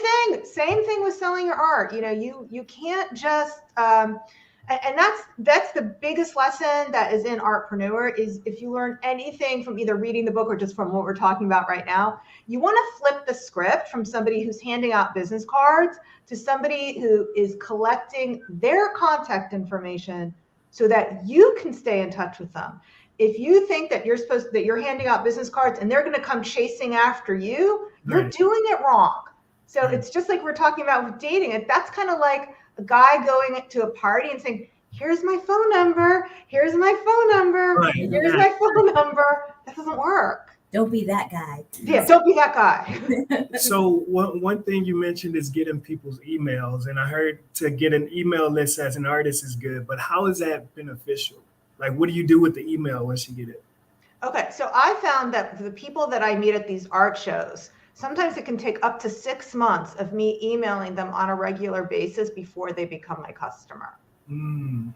thing with selling your art. You can't just and that's the biggest lesson that is in Artpreneur is if you learn anything from either reading the book or just from what we're talking about right now, you want to flip the script from somebody who's handing out business cards to somebody who is collecting their contact information so that you can stay in touch with them. If you think that you're handing out business cards and they're going to come chasing after you, you're Right. doing it wrong. So Right. it's just like we're talking about with dating. That's kind of like a guy going to a party and saying, here's my phone number, here's my phone number, Right. here's my phone number. That doesn't work. Don't be that guy. Yeah, don't be that guy. So one thing you mentioned is getting people's emails, and I heard to get an email list as an artist is good, but how is that beneficial? Like, what do you do with the email once you get it? Okay, so I found that the people that I meet at these art shows, sometimes it can take up to 6 months of me emailing them on a regular basis before they become my customer.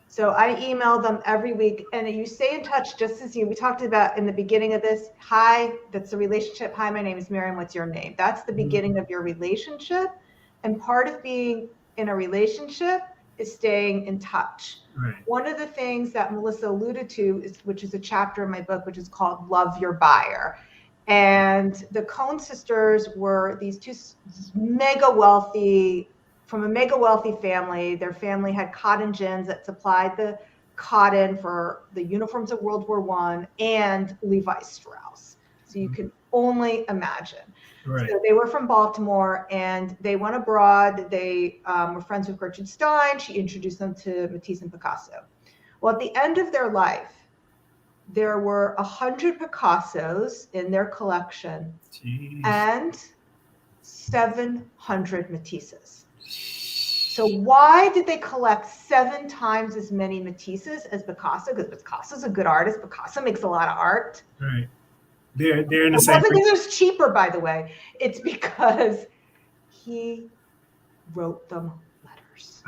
So I email them every week, and you stay in touch just as we talked about in the beginning of this. Hi, that's the relationship. Hi, my name is Miriam. What's your name? That's the beginning of your relationship. And part of being in a relationship is staying in touch. Right. One of the things that Melissa alluded to, which is a chapter in my book, which is called Love Your Buyer. And the Cohn sisters were these two from a mega wealthy family. Their family had cotton gins that supplied the cotton for the uniforms of World War I and Levi Strauss. So you can only imagine. Right. So they were from Baltimore and they went abroad. They were friends with Gertrude Stein. She introduced them to Matisse and Picasso. Well, at the end of their life, there were 100 Picassos in their collection. Jeez. And 700 Matisses. So why did they collect 7 times as many Matisses as Picasso? Because Picasso's a good artist. Picasso makes a lot of art. Right. They're in the It same. wasn't because it was cheaper, by the way. It's because he wrote them letters.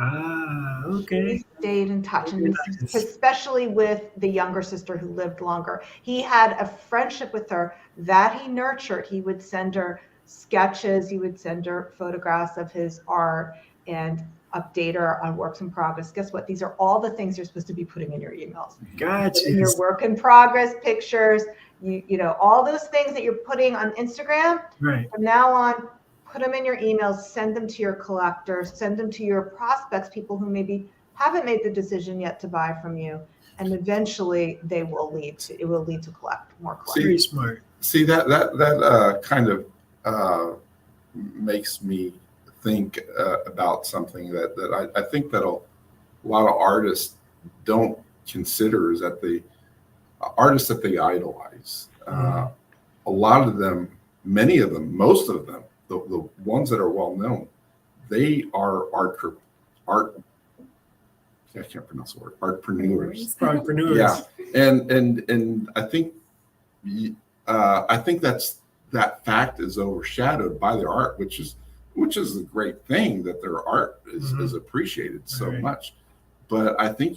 Okay. He stayed in touch, and Nice. especially with the younger sister who lived longer. He had a friendship with her that he nurtured. He would send her sketches. He would send her photographs of his art and update her on works in progress. Guess what? These are all the things you're supposed to be putting in your emails. Gotcha. In your work in progress pictures, you know, all those things that you're putting on Instagram. Right. From now on, put them in your emails, send them to your collectors, send them to your prospects, people who maybe haven't made the decision yet to buy from you, and eventually it will lead to more collectors. Very smart. See that kind of makes me think about something that I think that a lot of artists don't consider, is that the artists that they idolize, a lot of them, many of them, most of them, the ones that are well known, they are I can't pronounce the word, artpreneurs. Artpreneurs. Yeah, and I think that fact is overshadowed by their art, which is a great thing that their art is appreciated so much. But I think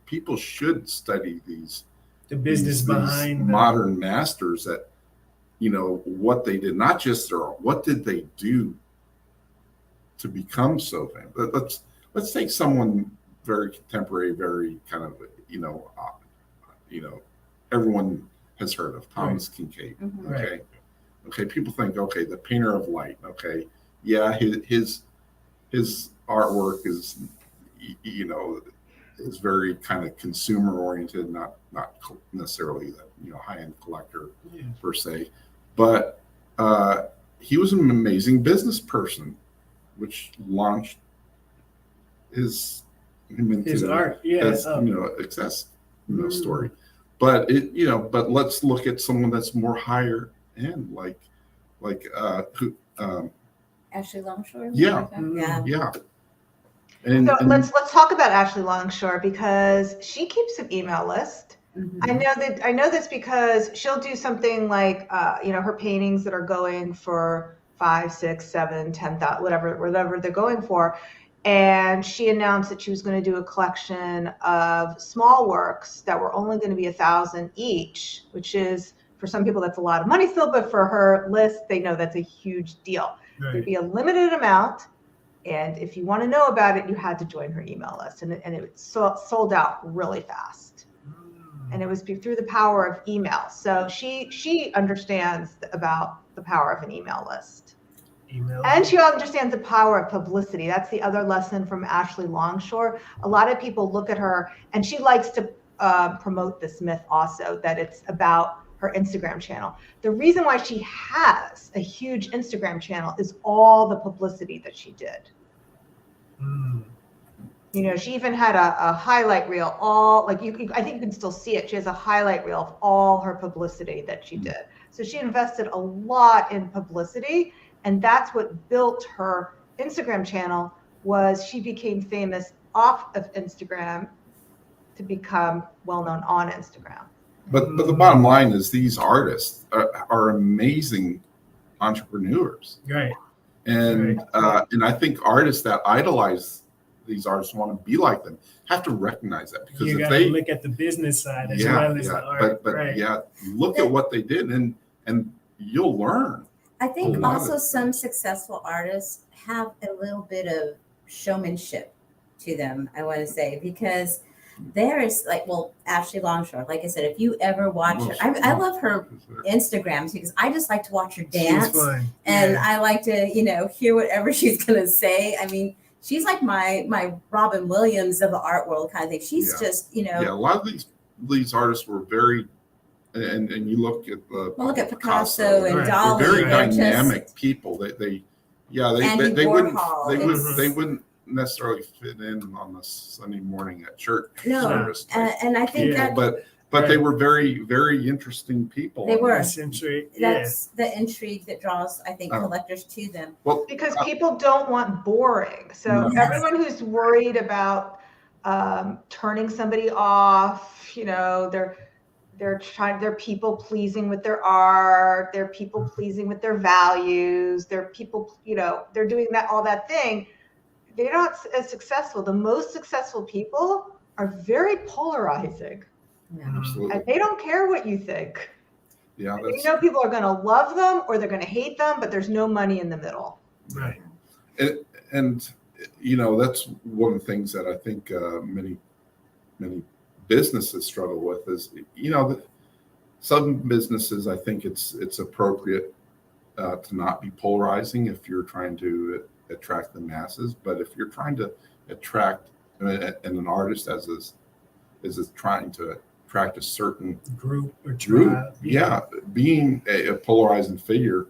people should study the business behind modern masters, that what they did, not just their art, what did they do to become so famous. Let's take someone very contemporary, very kind of everyone has heard of, Thomas Kincaid. Mhm. Okay. People think, okay, the painter of light. Okay, yeah, his artwork is is very kind of consumer oriented, not necessarily the high end collector per se, but he was an amazing business person, which launched his art, success, story. But but let's look at someone that's more higher end, like Ashley Longshore. Yeah. Yeah. And let's talk about Ashley Longshore, because she keeps an email list. Mhm. I know this because she'll do something like her paintings that are going for 5, 6, 7, 10,000, whatever they're going for. And she announced that she was going to do a collection of small works that were only going to be 1,000 each, which is, for some people, that's a lot of money still, but for her list, they know that's a huge deal. Right. It'd be a limited amount. And if you want to know about it, you had to join her email list. And it sold out really fast. And it was through the power of email. So she understands about the power of an email list. And she understands the power of publicity. That's the other lesson from Ashley Longshore. A lot of people look at her, and she likes to promote this myth also, that it's about her Instagram channel. The reason why she has a huge Instagram channel is all the publicity that she did. She even had a highlight reel, I think you can still see it. She has a highlight reel of all her publicity that she did. So she invested a lot in publicity. And that's what built her Instagram channel. Was she became famous off of Instagram to become well-known on Instagram. But the bottom line is, these artists are amazing entrepreneurs. Right. And I think artists that idolize these artists, want to be like them, have to recognize that, because you if got to they look at the business side as well as the art. But look at what they did, and you'll learn. I think also some successful artists have a little bit of showmanship to them, I want to say, because there is Ashley Longshore, like I said, if you ever watch her, I love her Instagrams, because I just like to watch her dance. She's fun. And I like to, hear whatever she's going to say. I mean, she's like my Robin Williams of the art world kind of thing. She's just, Yeah, a lot of these artists were very, and you look at look at Picasso and Dali. They're very dynamic people. They wouldn't necessarily fit in on a Sunday morning at church service. And I think but they were very, very interesting people. They were. That's intrigue. That's the intrigue that draws, I think, collectors to them. Well, because people don't want boring. So everyone who's worried about turning somebody off, they're people pleasing with their art, they're people pleasing with their values, they're people, they're doing all that thing. They're not as successful. The most successful people are very polarizing. Yeah. Absolutely. And they don't care what you think. Yeah, people are going to love them or they're going to hate them, but there's no money in the middle. Right. And that's one of the things that I think many businesses struggle with is, some businesses, I think it's appropriate to not be polarizing if you're trying to attract the masses. But if you're trying to attract and an artist as is trying to attract a certain Group or group. tribe. Yeah, being a polarizing figure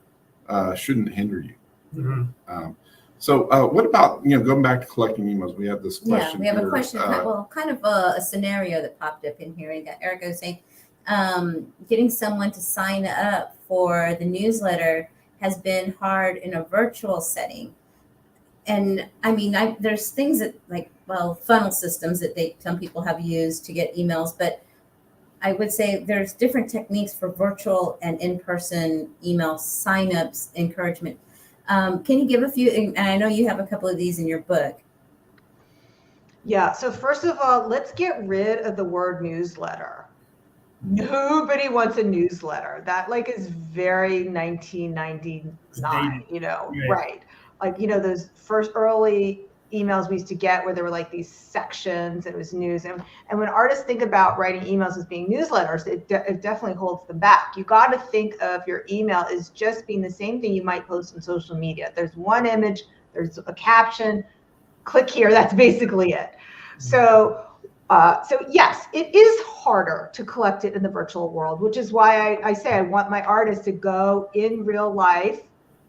shouldn't hinder you. Mhm. So what about, going back to collecting emails? We have this question. Yeah, we have here. a question, kind of a scenario that popped up in here. And that Erica was saying, getting someone to sign up for the newsletter has been hard in a virtual setting. And I mean, there's things that funnel systems that some people have used to get emails, but I would say there's different techniques for virtual and in-person email signups, encouragement. Can you give a few? And I know you have a couple of these in your book. Yeah. So first of all, let's get rid of the word newsletter. Nobody wants a newsletter. That is very 1999, right? Those first early emails we used to get where there were these sections, it was news. And when artists think about writing emails as being newsletters, it definitely holds them back. You got to think of your email as just being the same thing you might post on social media. There's one image, there's a caption, click here, that's basically it. So yes, it is harder to collect it in the virtual world, which is why I say I want my artists to go in real life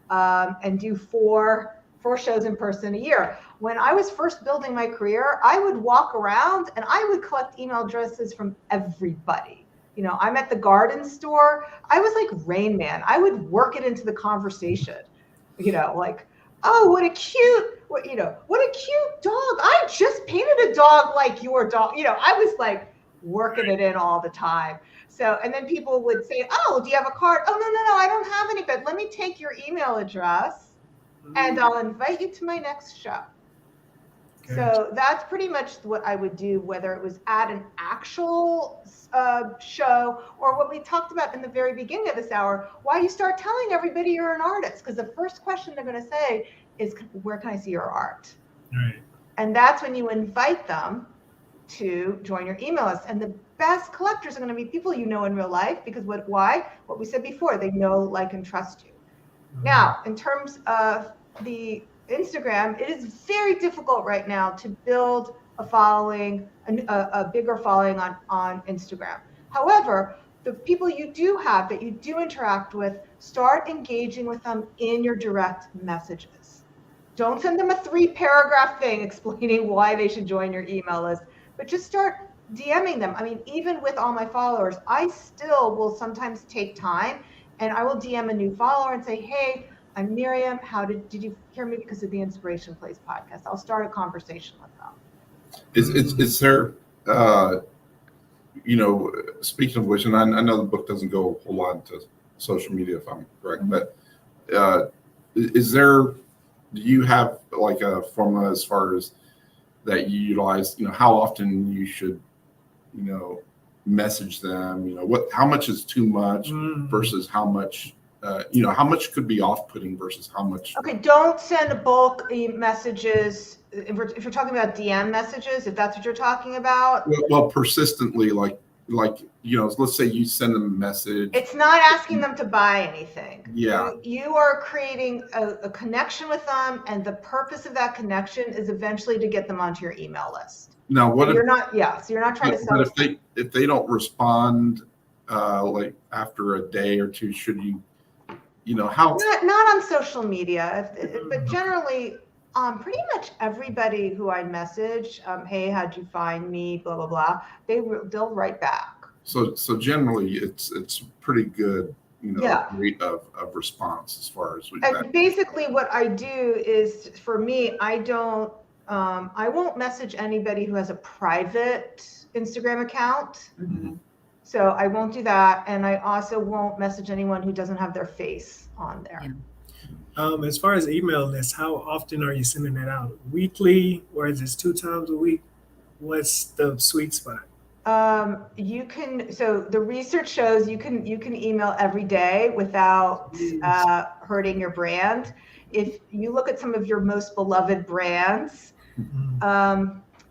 and do four shows in person a year. When I was first building my career, I would walk around and I would collect email addresses from everybody. I'm at the garden store. I was like Rain Man. I would work it into the conversation. Oh, what a cute dog. I just painted a dog like your dog. I was working it in all the time. So, and then people would say, oh, do you have a card? Oh, no, I don't have any, but let me take your email address and I'll invite you to my next show. Okay. So that's pretty much what I would do, whether it was at an actual show or what we talked about in the very beginning of this hour, why you start telling everybody you're an artist. Because the first question they're going to say is, where can I see your art? Right. And that's when you invite them to join your email list. And the best collectors are going to be people you know in real life, because what we said before, they know, like, and trust you. Mm-hmm. Now, in terms of the Instagram, it is very difficult right now to build a following, a bigger following on Instagram. However, the people you do have that you do interact with, start engaging with them in your direct messages. Don't send them a 3-paragraph thing explaining why they should join your email list, but just start DMing them. I mean, even with all my followers, I still will sometimes take time and I will DM a new follower and say, hey, I'm Miriam. Did you hear me because of the Inspiration Place podcast? I'll start a conversation with them. Is there, speaking of which, and I know the book doesn't go a whole lot into social media, if I'm correct, mm-hmm. But do you have a formula as far as that you utilize, how often you should, message them, how much is too much versus how much, how much could be off-putting versus how much. Okay, don't send bulk messages. If you're talking about DM messages, if that's what you're talking about. Well, persistently, let's say you send them a message. It's not asking them to buy anything. Yeah. You are creating a connection with them, and the purpose of that connection is eventually to get them onto your email list. Now, what so you're not trying to sell. But if they don't respond, after a day or two, should you, how? Not on social media, but generally, pretty much everybody who I message, hey, how'd you find me? Blah blah blah. They'll write back. So generally, it's pretty good, rate of response as far as. And basically, what I do is, for me, I won't message anybody who has a private Instagram account. Mm-hmm. So I won't do that, and I also won't message anyone who doesn't have their face on there. Yeah. As far as email lists, how often are you sending that out? Weekly, or is it 2 times a week? What's the sweet spot? You can. So the research shows you can email every day without hurting your brand. If you look at some of your most beloved brands,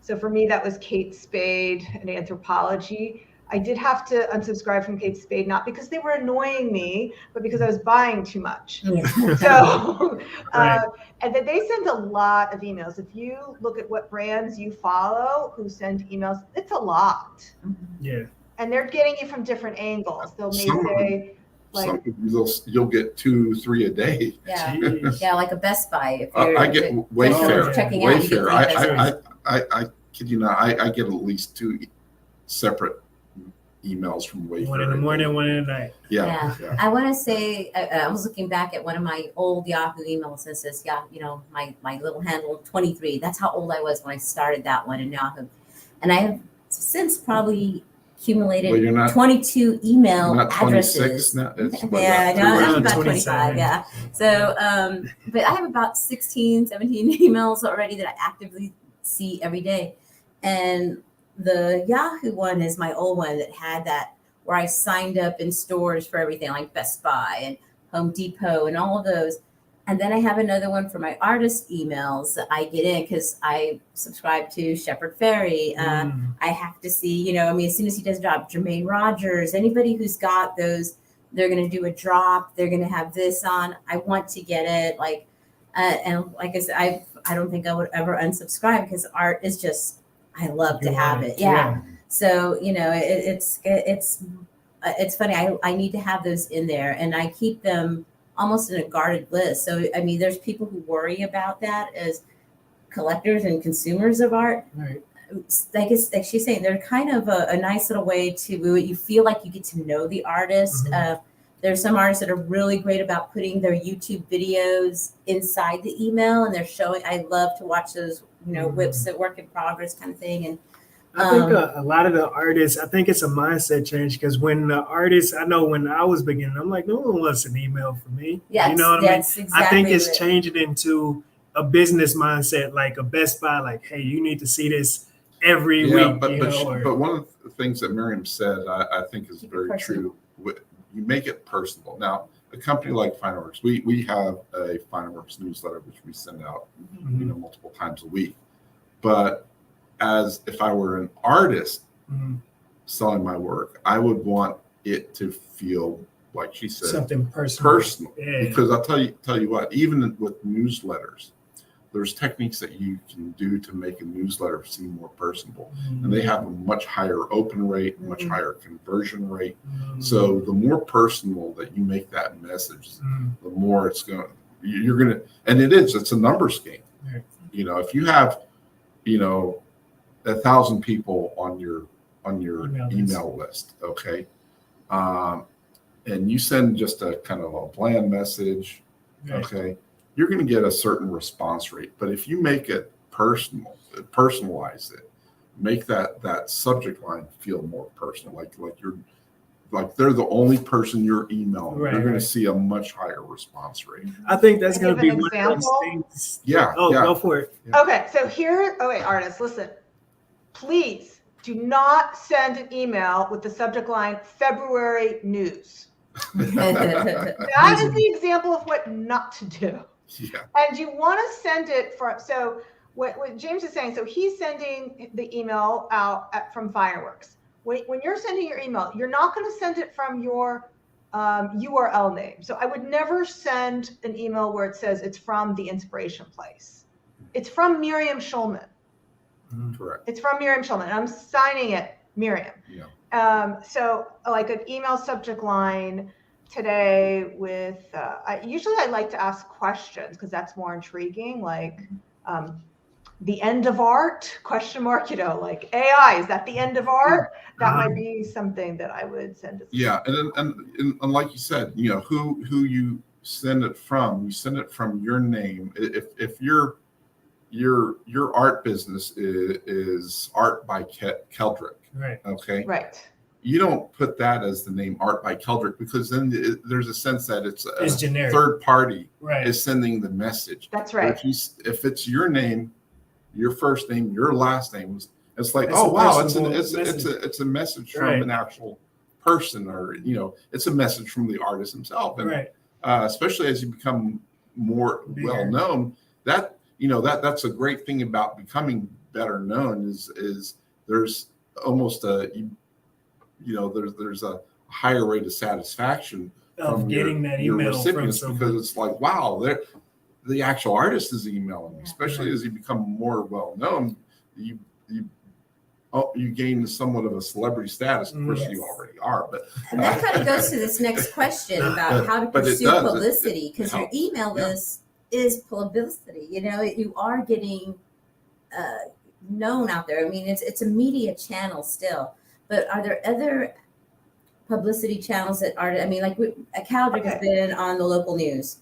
so for me that was Kate Spade and Anthropologie. I did have to unsubscribe from Kate Spade, not because they were annoying me, but because I was buying too much. So, Right. and then they send a lot of emails. If you look at what brands you follow who send emails, it's a lot. Yeah. And they're getting you from different angles. They'll may Some of say, Some like, of you, you'll get 2, 3 a day. Yeah. Jeez. Yeah, like a Best Buy. If you're, I get Wayfair. checking out, you get Wayfair. free Best Buy. I kid you not. I get at least 2 separate emails from Wayfair. One in the morning, one in the night. Yeah. I want to say I was looking back at one of my old Yahoo emails that says, my little handle 23. That's how old I was when I started that one in Yahoo, and I have since probably accumulated Well, you're not 22 email You're not 26 addresses. now. It's Yeah, no, I'm about 27. 25. Yeah. So, but I have about 16, 17 emails already that I actively see every day. And the Yahoo one is my old one that had that where I signed up in stores for everything like Best Buy and Home Depot and all of those. And then I have another one for my artist emails that I get in because I subscribe to Shepard Fairey. I have to see, as soon as he does a drop, Jermaine Rogers, anybody who's got those, they're going to do a drop. They're going to have this on. I want to get it. And like I said, I don't think I would ever unsubscribe because art is just, I love to have it. Yeah. So, it's funny. I need to have those in there and I keep them almost in a guarded list. So, there's people who worry about that as collectors and consumers of art. Right. Like she's saying, they're kind of a nice little way to, you feel like you get to know the artist. Mm-hmm. There's some artists that are really great about putting their YouTube videos inside the email and they're showing, I love to watch those, whips that work in progress kind of thing. And I think a lot of the artists, I think it's a mindset change because when the artists, I know when I was beginning, I'm like, no one wants an email from me. Yes, you know what I mean? exactly I think it's it. changing into a business mindset, like a Best Buy, like, hey, you need to see this every week. But one of the things that Miriam said, I think is very true. You make it personal. Now, a company like FinerWorks, we have a FinerWorks newsletter, which we send out, multiple times a week. But as if I were an artist selling my work, I would want it to feel like she said something personal. Yeah. Because I'll tell you what, even with newsletters, there's techniques that you can do to make a newsletter seem more personable, and they have a much higher open rate, much higher conversion rate. So the more personal that you make that message, the more it's you're gonna, and it's a numbers game. Right. If you have 1,000 people on your email list, okay, and you send just a kind of a bland message, okay, you're going to get a certain response rate. But if you make it personalize it, make that subject line feel more personal, like they're the only person you're emailing, you're going to see a much higher response rate. I think that's going to be an one of those example? things. Yeah. Go for it. Yeah. Okay, so artists, listen, please do not send an email with the subject line February news. That is the example of what not to do. Yeah. And you want to send it so what James is saying, so he's sending the email out from FinerWorks. When you're sending your email, you're not going to send it from your URL name. So I would never send an email where it says it's from the inspiration place. It's from Miriam Schulman. Correct. It's from Miriam Schulman. And I'm signing it Miriam. Yeah. So like an email subject line today with, usually I like to ask questions because that's more intriguing. Like the end of art, ? Like AI, is that the end of art? That might be something that I would send. Yeah. And like you said, who you send it from, you send it from your name. If your art business is Art by Keldrick. Right. Okay. Right. You don't put that as the name Art by Keldrick because then there's a sense that it's generic. Third party Right. is sending the message. That's right. If it's your name, your first name, your last name, it's like, It's oh a wow, personal it's a message from Right. an actual person, or it's a message from the artist himself. And Right. especially as you become more Bigger. well known, that's a great thing about becoming better known is there's almost there's a higher rate of satisfaction Of from getting that your email from recipients, because someone. it's like, wow, the actual artist is emailing me. Especially as you become more well known, you gain somewhat of a celebrity status. Of course, you already are, but And that kind of goes to this next question about how to but it pursue does. publicity, because your helps. email list is publicity. You are getting known out there. I mean, it's a media channel still, but are there other publicity channels that are? I mean, like Caldrick has been on the local news,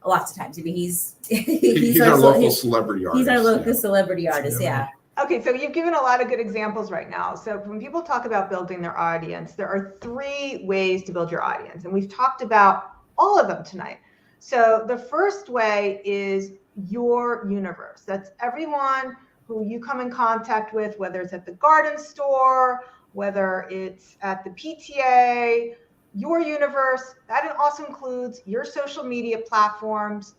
lots of times. I mean, he's our local celebrity artist. He's our local celebrity artist. Yeah. Okay, so you've given a lot of good examples right now. So when people talk about building their audience, there are 3 ways to build your audience, and we've talked about all of them tonight. So the first way is your universe. That's everyone who you come in contact with, whether it's at the garden store, whether it's at the PTA, your universe. That also includes your social media platforms.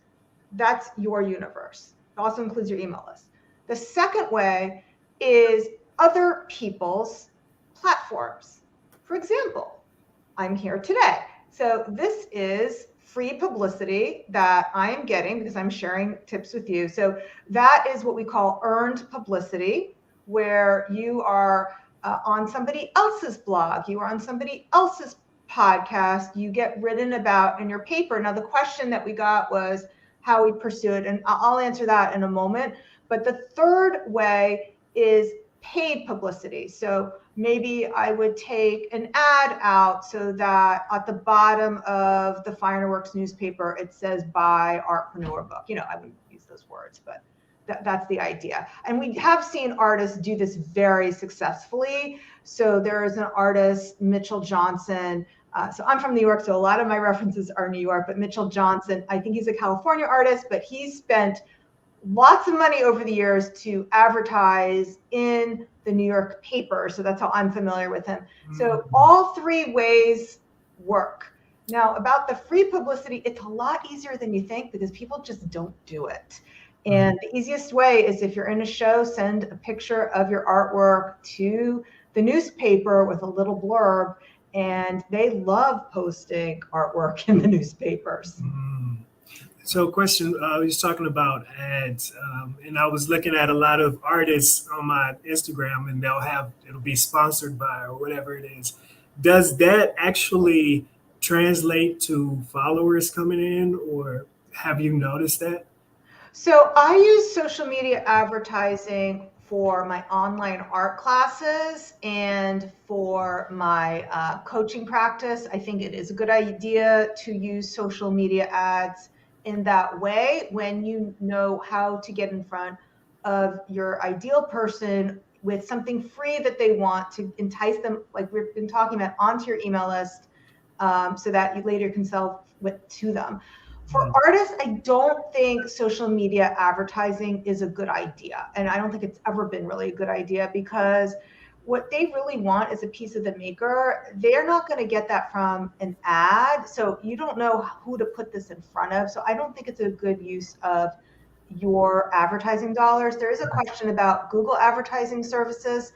That's your universe. It also includes your email list. The second way is other people's platforms. For example, I'm here today. So this is free publicity that I am getting because I'm sharing tips with you. So that is what we call earned publicity, where you are on somebody else's blog, you are on somebody else's podcast, you get written about in your paper. Now, the question that we got was how we pursue it, and I'll answer that in a moment. But the third way is paid publicity. So maybe I would take an ad out so that at the bottom of the FinerWorks newspaper, it says buy Artpreneur book. I wouldn't use those words, but that's the idea. And we have seen artists do this very successfully. So there is an artist, Mitchell Johnson. So I'm from New York, so a lot of my references are New York, but Mitchell Johnson, I think he's a California artist, but he's spent lots of money over the years to advertise in the New York paper. So that's how I'm familiar with him. So all 3 ways work. Now, about the free publicity, it's a lot easier than you think because people just don't do it. And the easiest way is if you're in a show, send a picture of your artwork to the newspaper with a little blurb. And they love posting artwork in the newspapers. So question, I was talking about ads, and I was looking at a lot of artists on my Instagram, and it'll be sponsored by or whatever it is. Does that actually translate to followers coming in, or have you noticed that? So I use social media advertising for my online art classes and for my coaching practice. I think it is a good idea to use social media ads in that way when you know how to get in front of your ideal person with something free that they want to entice them, like we've been talking about, onto your email list so that you later can sell to them. For artists, I don't think social media advertising is a good idea. And I don't think it's ever been really a good idea because what they really want is a piece of the maker. They're not going to get that from an ad. So you don't know who to put this in front of. So I don't think it's a good use of your advertising dollars. There is a question about Google advertising services.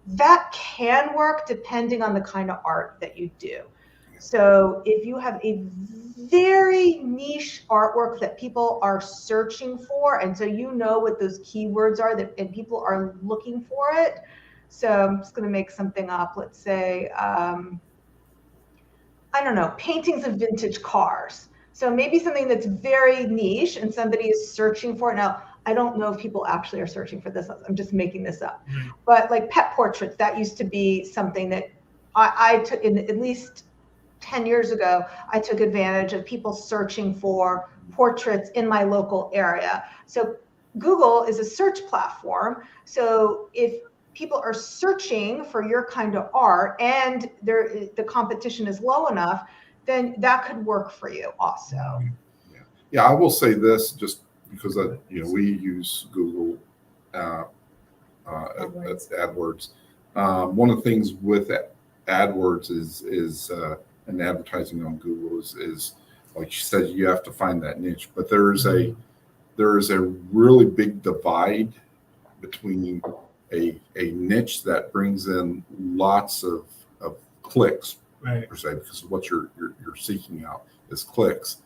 That can work depending on the kind of art that you do. So if you have a very niche artwork that people are searching for, and so you know what those keywords are and people are looking for it. So I'm just going to make something up. Let's say, I don't know, paintings of vintage cars. So maybe something that's very niche and somebody is searching for it. Now, I don't know if people actually are searching for this. I'm just making this up. But like pet portraits, that used to be something that I took in at least 10 years ago, I took advantage of people searching for portraits in my local area. So Google is a search platform. So if people are searching for your kind of art and the competition is low enough, then that could work for you also. Yeah, I will say this just because we use Google AdWords. One of the things with AdWords is and advertising on Google is like she said, you have to find that niche. But there is a really big divide between a niche that brings in lots of clicks Right. per se, because what you're seeking out is clicks,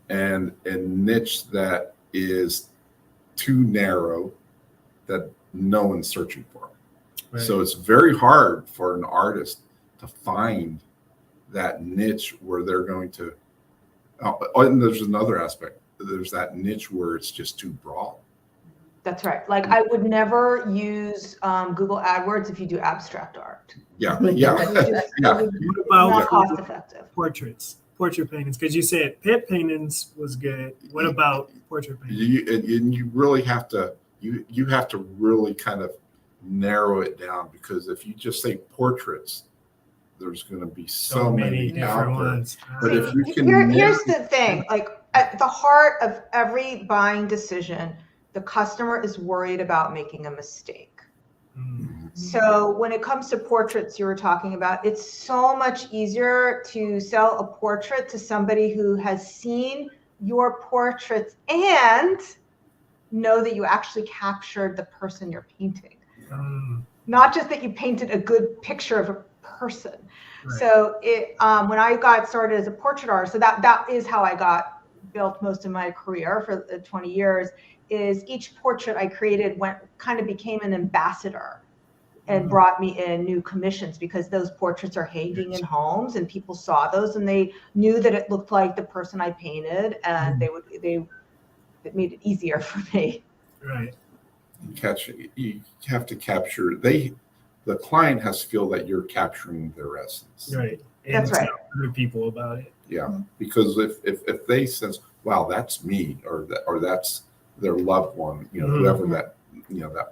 and a niche that is too narrow that no one's searching for. Right. So it's very hard for an artist to find that niche where they're going to. And there's another aspect. There's that niche where it's just too broad. That's right. Like I would never use Google AdWords if you do abstract art. Yeah, yeah, yeah. What Not about cost effective. portrait paintings? Because you said pet paintings was good. What about portrait paintings? You really have to you have to really kind of narrow it down, because if you just say portraits, there's going to be so many different out there. ones. But if you can, Here's the thing, like at the heart of every buying decision, the customer is worried about making a mistake. So when it comes to portraits you were talking about, it's so much easier to sell a portrait to somebody who has seen your portraits and know that you actually captured the person you're painting. Not just that you painted a good picture of a person. Right. So when I got started as a portrait artist, so that is how I built most of my career for 20 years, is each portrait I created kind of became an ambassador and brought me in new commissions, because those portraits are hanging in homes and people saw those and they knew that it looked like the person I painted, and it made it easier for me. Right. you have to capture. The client has to feel that you're capturing their essence. Right. And That's right. tell other people about it. Yeah, because if they sense, wow, that's me, or that's their loved one, whoever that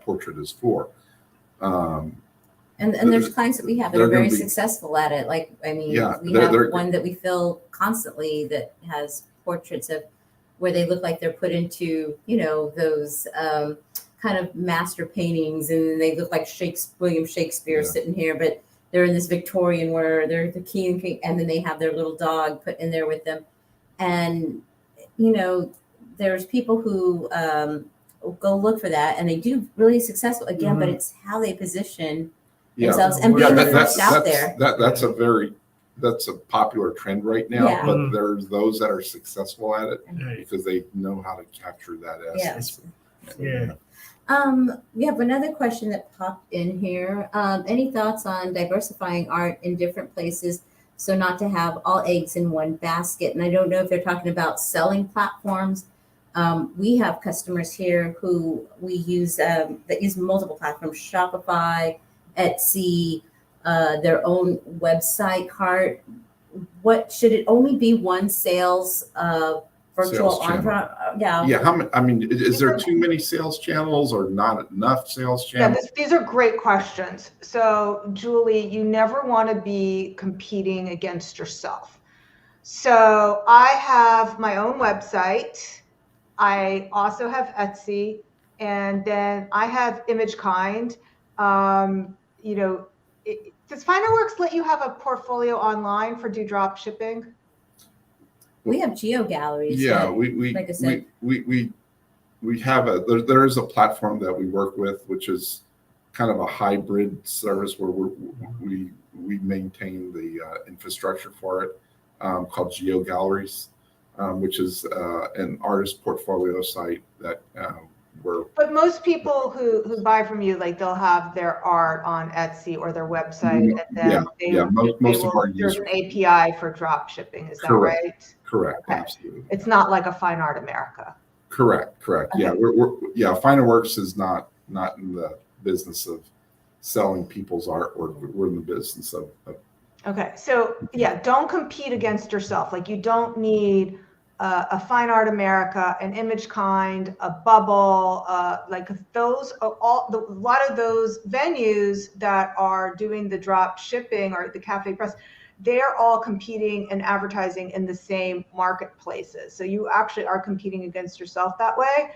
portrait is for. And there's clients that we have that are very successful at it. Like, I mean, we have one that we fill constantly that has portraits of where they look like they're put into, those kind of master paintings, and they look like William Shakespeare sitting here, but they're in this Victorian where they're the king, and then they have their little dog put in there with them. And, there's people who go look for that, and they do really successful again, but it's how they position themselves and being the first out there. That's a popular trend right now, but there's those that are successful at it because they know how to capture that essence. We have another question that popped in here. Any thoughts on diversifying art in different places so not to have all eggs in one basket? And I don't know if they're talking about selling platforms. We have customers here who we use that use multiple platforms: Shopify, Etsy, their own website cart. What should it only be one sales virtual entrepreneur? Is there too many sales channels or not enough sales channels? These are great questions. So Julie, you never want to be competing against yourself. So I have my own website. I also have Etsy, and then I have ImageKind. Does FinerWorks let you have a portfolio online for drop shipping? We have geo galleries. Yeah, like I said, we have there is a platform that we work with, which is kind of a hybrid service where we maintain the infrastructure for it, called Geo Galleries, which is an artist portfolio site that But most people who buy from you, like they'll have their art on Etsy or their website, and then most of our there's users. an API for drop shipping. Is that Correct. right? Correct. Okay. Absolutely. It's not like a Fine Art America. Correct. Okay. Yeah, FinerWorks is not in the business of selling people's artwork. We're in the business of Okay, so don't compete against yourself. Like you don't need a Fine Art America, an ImageKind, a Bubble, like those are a lot of those venues that are doing the drop shipping or the Cafe Press. They're all competing and advertising in the same marketplaces. So you actually are competing against yourself that way.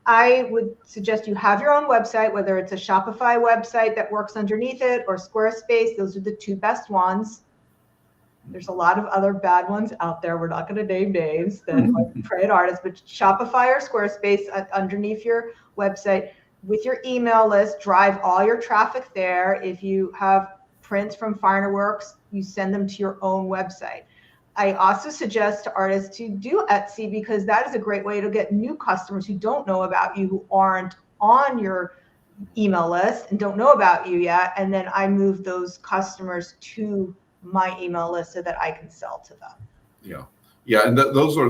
I would suggest you have your own website, whether it's a Shopify website that works underneath it or Squarespace. Those are the two best ones. There's a lot of other bad ones out there. We're not going to name names that prey on artists, but Shopify or Squarespace underneath your website. with your email list, drive all your traffic there. If you have prints from FinerWorks, you send them to your own website. I also suggest to artists to do Etsy, because that is a great way to get new customers who don't know about you, who aren't on your email list and don't know about you yet. And then I move those customers to my email list so that I can sell to them. Yeah, and those are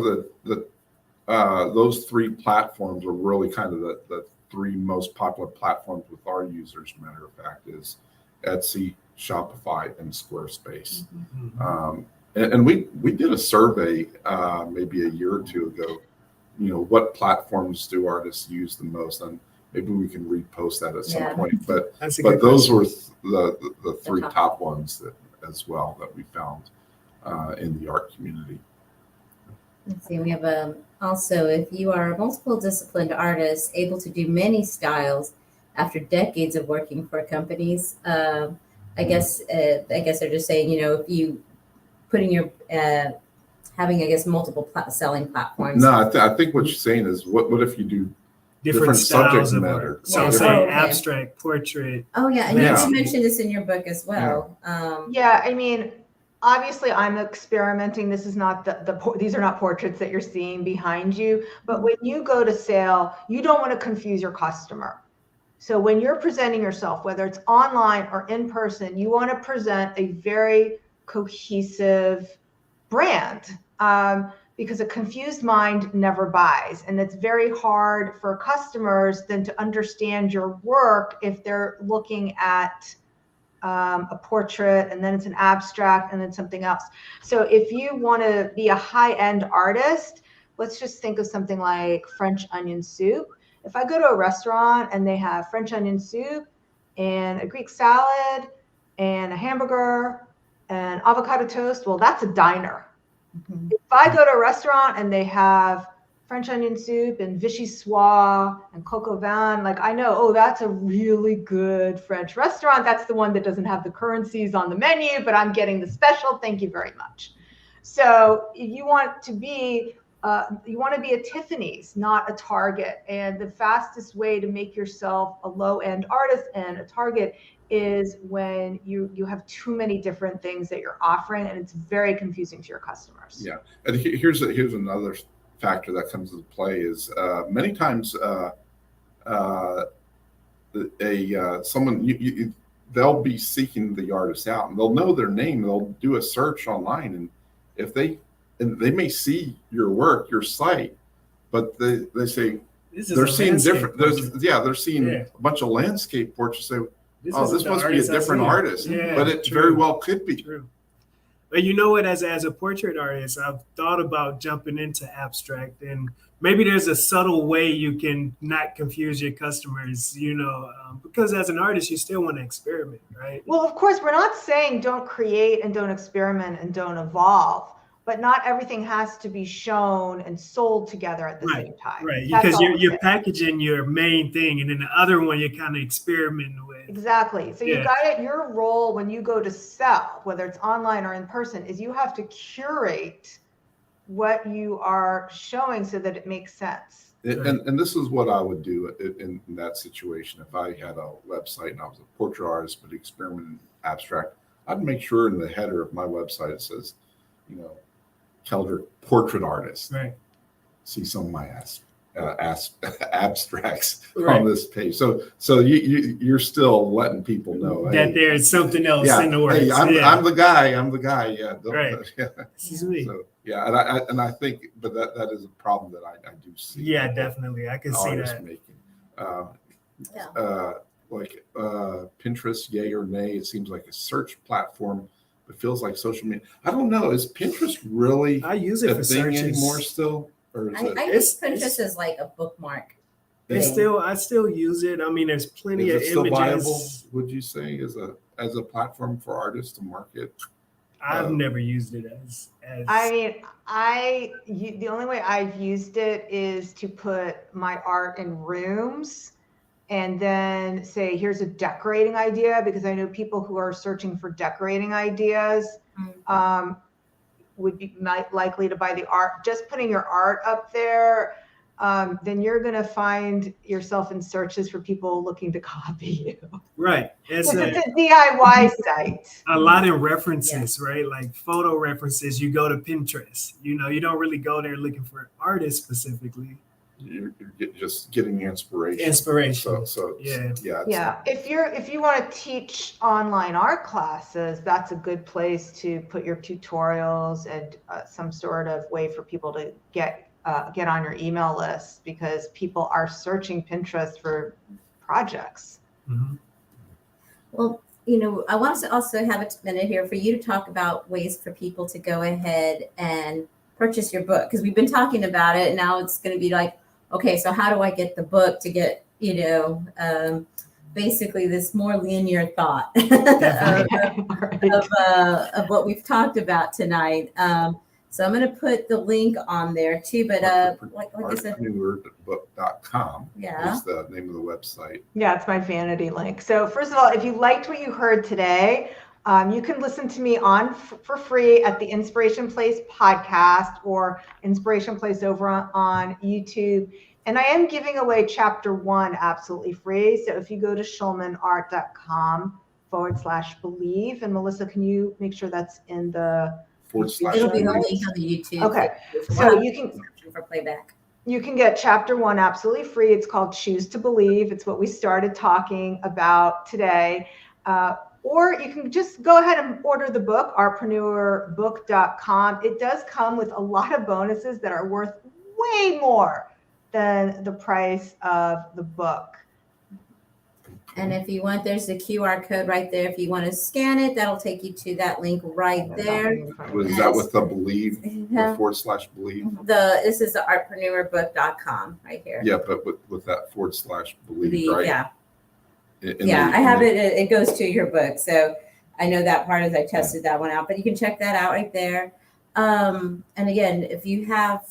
those three platforms are really kind of the three most popular platforms with our users. Matter of fact, is Etsy, Shopify, and Squarespace. Mhm. And we did a survey maybe a year or two ago. What platforms do artists use the most? And maybe we can repost that at some point. But those were the three top ones as well that we found in the art community. Let's see, we have also, if you are a multiple disciplined artist able to do many styles after decades of working for companies, I guess they're just saying, if you putting your having, I guess, multiple selling platforms. No, I think what you're saying is what if you do different styles subject of matter? art. So Yeah. say Oh, okay. abstract, portrait. Oh yeah, and Yeah. you mentioned this in your book as well. Yeah, I mean, obviously I'm experimenting. This is not these are not portraits that you're seeing behind you, but when you go to sale, you don't want to confuse your customer. So when you're presenting yourself, whether it's online or in person, you want to present a very cohesive brand, because a confused mind never buys. And it's very hard for customers then to understand your work if they're looking at a portrait and then it's an abstract and then something else. So if you want to be a high-end artist, let's just think of something like French onion soup. If I go to a restaurant and they have French onion soup and a Greek salad and a hamburger and avocado toast, well, that's a diner. Mhm. If I go to a restaurant and they have French onion soup and vichyssoise and coq au vin, like I know, oh, that's a really good French restaurant. That's the one that doesn't have the currencies on the menu, but I'm getting the special. Thank you very much. So you want to be a Tiffany's, not a Target. And the fastest way to make yourself a low-end artist and a Target is when you have too many different things that you're offering, and it's very confusing to your customers. Yeah, and here's another factor that comes into play is many times someone they'll be seeking the artist out and they'll know their name. They'll do a search online, and if they may see your work, your site, but they say they're seeing different. They're seeing a bunch of landscape portraits. Say, this must be a different artist, but it very well could be. True. But you know what? As a portrait artist, I've thought about jumping into abstract, and maybe there's a subtle way you can not confuse your customers, because as an artist, you still want to experiment, right? Well, of course, we're not saying don't create and don't experiment and don't evolve, but not everything has to be shown and sold together at the same time. Right, because you're packaging your main thing, and then the other one you're kind of experimenting with. Exactly. So you got it. Your role when you go to sell, whether it's online or in person, is you have to curate what you are showing so that it makes sense. And this is what I would do in that situation. If I had a website and I was a portrait artist but experimenting abstract, I'd make sure in the header of my website it says, Kelder portrait artist. Right. See some of my abstracts on this page. So you're still letting people know that there's something else in the works. Hey, I'm the guy. Yeah. Right. This is me. So, yeah, and I think, but that is a problem that I do see. Yeah, definitely, I can see that. Making, like Pinterest, yay or nay? It seems like a search platform. It feels like social media. I don't know. Is Pinterest really I use it a for thing searches anymore still? Or is I use Pinterest as like a bookmark. I still use it. I mean, there's plenty of still images. Viable, would you say, as a platform for artists to market? I've never used it as. I mean, the only way I've used it is to put my art in rooms and then say, here's a decorating idea, because I know people who are searching for decorating ideas would be likely to buy the art. Just putting your art up there, then you're going to find yourself in searches for people looking to copy you. Right. It's a DIY site. A lot of references, right? Like photo references. You go to Pinterest. You don't really go there looking for artists specifically. You're just getting inspiration. So yeah. Yeah. If you want to teach online art classes, that's a good place to put your tutorials and some sort of way for people to get on your email list, because people are searching Pinterest for projects. Mm-hmm. Well, I want to also have a minute here for you to talk about ways for people to go ahead and purchase your book, because we've been talking about it, and now it's going to be like, okay, so how do I get the book to get, basically this more linear thought of what we've talked about tonight. So I'm going to put the link on there too, but like I said, Artpreneur.com yeah, is the name of the website. Yeah, it's my vanity link. So first of all, if you liked what you heard today, you can listen to me for free at the Inspiration Place podcast or Inspiration Place over on YouTube. And I am giving away chapter 1 absolutely free. So if you go to schulmanart.com/believe, and Melissa, can you make sure that's in the / it'll be the link on the YouTube. Okay, so you can for playback. You can get chapter 1 absolutely free. It's called Choose to Believe. It's what we started talking about today. Or you can just go ahead and order the book, artpreneurbook.com. It does come with a lot of bonuses that are worth way more than the price of the book. And if you want, there's a QR code right there. If you want to scan it, that'll take you to that link right there. Is that with the believe, the /believe? This is the artpreneurbook.com right here. Yeah, but with that /believe, right? Yeah. I have it. It goes to your book. So I know that part as I tested that one out, but you can check that out right there. And again, if you have,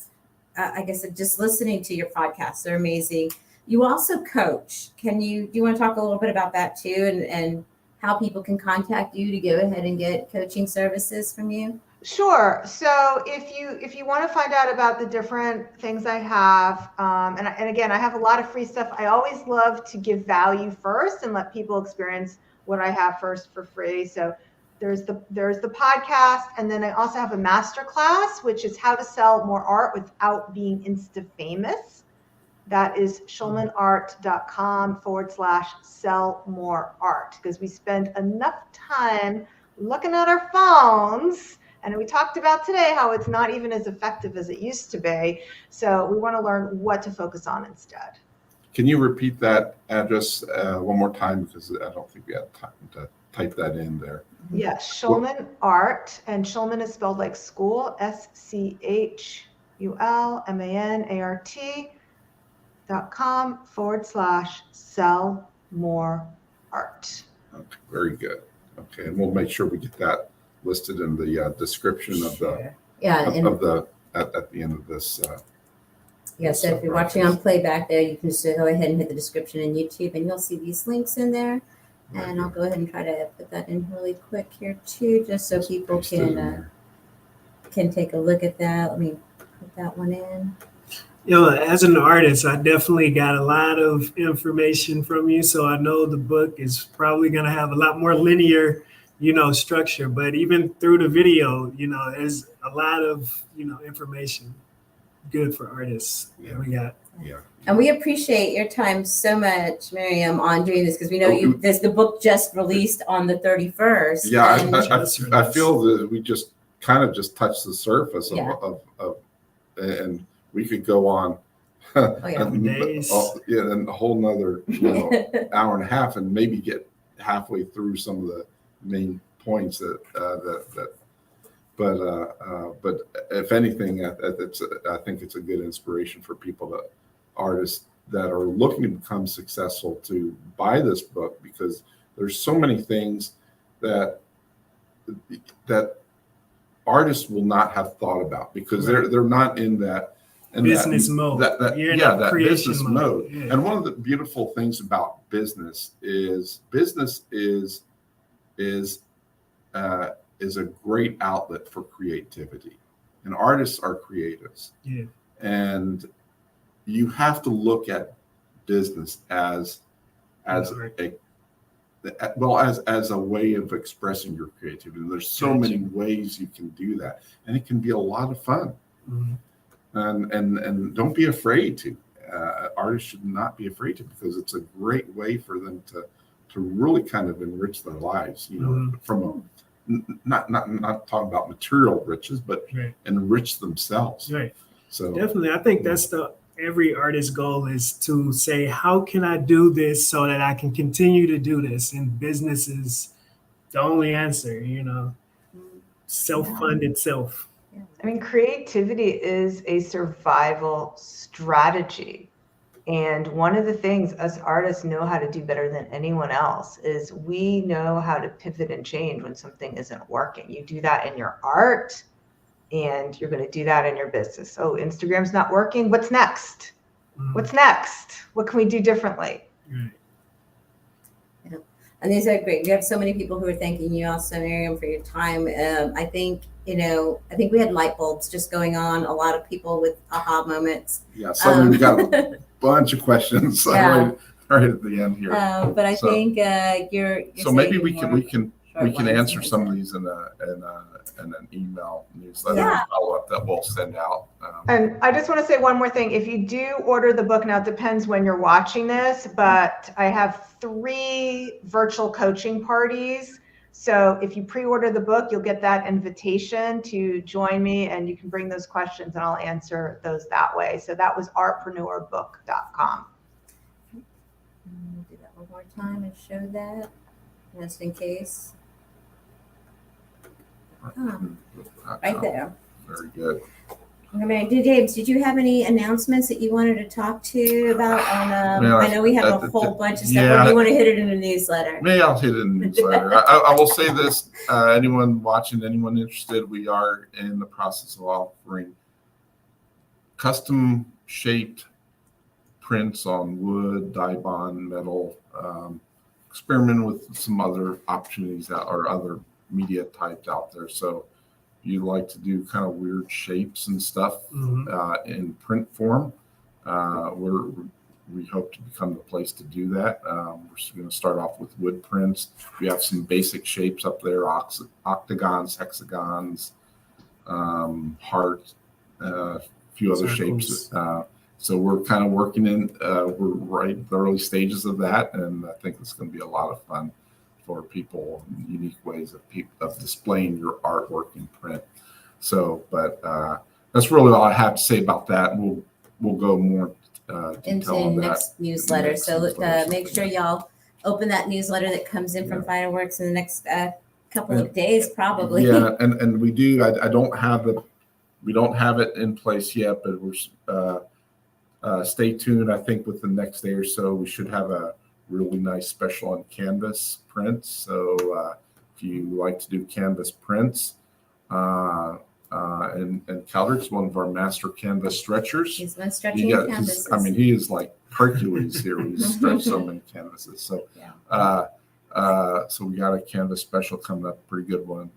I guess just listening to your podcasts, they're amazing. You also coach. Do you want to talk a little bit about that too, and how people can contact you to go ahead and get coaching services from you? Sure. So if you want to find out about the different things I have, and again, I have a lot of free stuff. I always love to give value first and let people experience what I have first for free. So there's the podcast, and then I also have a master class, which is how to sell more art without being Insta famous. That is schulmanart.com/sell more art, because we spend enough time looking at our phones. And we talked about today how it's not even as effective as it used to be. So we want to learn what to focus on instead. Can you repeat that address one more time? Because I don't think we have time to type that in there. Yeah, Schulman Art, and Schulman is spelled like school, SCHULMANART.com/sell more art. Okay, very good. Okay, and we'll make sure we get that listed in the description of the at the end of this. So if you're watching on playback there, you can just go ahead and hit the description in YouTube, and you'll see these links in there. And I'll go ahead and try to put that in really quick here too, just so people can take a look at that. Let me put that one in. As an artist, I definitely got a lot of information from you. So I know the book is probably going to have a lot more linear, structure. But even through the video, there's a lot of, information good for artists that we got. Yeah. And we appreciate your time so much, Miriam, on doing this, because we know the book just released on the 31st. Yeah, I feel that we just kind of just touched the surface of and we could go on days. And a whole nother hour and a half, and maybe get halfway through some of the main points but if anything, I think it's a good inspiration for artists that are looking to become successful to buy this book, because there's so many things that artists will not have thought about, because they're not in that business mode. That business mode. Yeah. And one of the beautiful things about business is a great outlet for creativity, and artists are creatives. Yeah. And you have to look at business as a way of expressing your creativity. There's so many ways you can do that, and it can be a lot of fun. And don't be afraid to. Artists should not be afraid to, because it's a great way for them to really kind of enrich their lives. From not talking about material riches, but enrich themselves. Right. So definitely, I think that's every artist's goal, is to say, how can I do this so that I can continue to do this? And business is the only answer, self-fund itself. I mean, creativity is a survival strategy. And one of the things us artists know how to do better than anyone else is we know how to pivot and change when something isn't working. You do that in your art, and you're going to do that in your business. Oh, Instagram's not working. What's next? What's next? What can we do differently? Right. And these are great. We have so many people who are thanking you also, Miriam, for your time. I think we had light bulbs just going on. A lot of people with aha moments. Yeah, suddenly we got a bunch of questions right at the end here. But I think you're so maybe we can ones answer and some of these in an email newsletter follow up that we'll send out. And I just want to say one more thing. If you do order the book, now it depends when you're watching this, but I have 3 virtual coaching parties. So if you pre-order the book, you'll get that invitation to join me, and you can bring those questions and I'll answer those that way. So that was artpreneurbook.com. Do that one more time and show that, just in case. Right there. Very good. James, did you have any announcements that you wanted to talk to about on I know we have a whole bunch of stuff, or do you want to hit it in the newsletter? Maybe I'll hit it in the newsletter. I will say this, anyone watching, anyone interested, we are in the process of offering custom shaped prints on wood, dye bond, metal, experimenting with some other opportunities or other media types out there. So you like to do kind of weird shapes and stuff in print form, we hope to become the place to do that. We're going to start off with wood prints. We have some basic shapes up there: octagons, hexagons, heart, a few other shapes. So we're kind of working we're right in the early stages of that, and I think it's going to be a lot of fun for people, unique ways of displaying your artwork in print. So, but that's really all I have to say about that. We'll go more into on that next newsletter. So make sure y'all open that newsletter that comes in from FinerWorks in the next couple of days, probably. Yeah, and we do. We don't have it in place yet, but we're stay tuned. I think with the next day or so, we should have a really nice special on canvas prints. So if you like to do canvas prints, and Caldert's one of our master canvas stretchers. He's been stretching canvases. I mean, he is like Hercules here. He's stretched so many canvases. So so we got a canvas special coming up, pretty good one.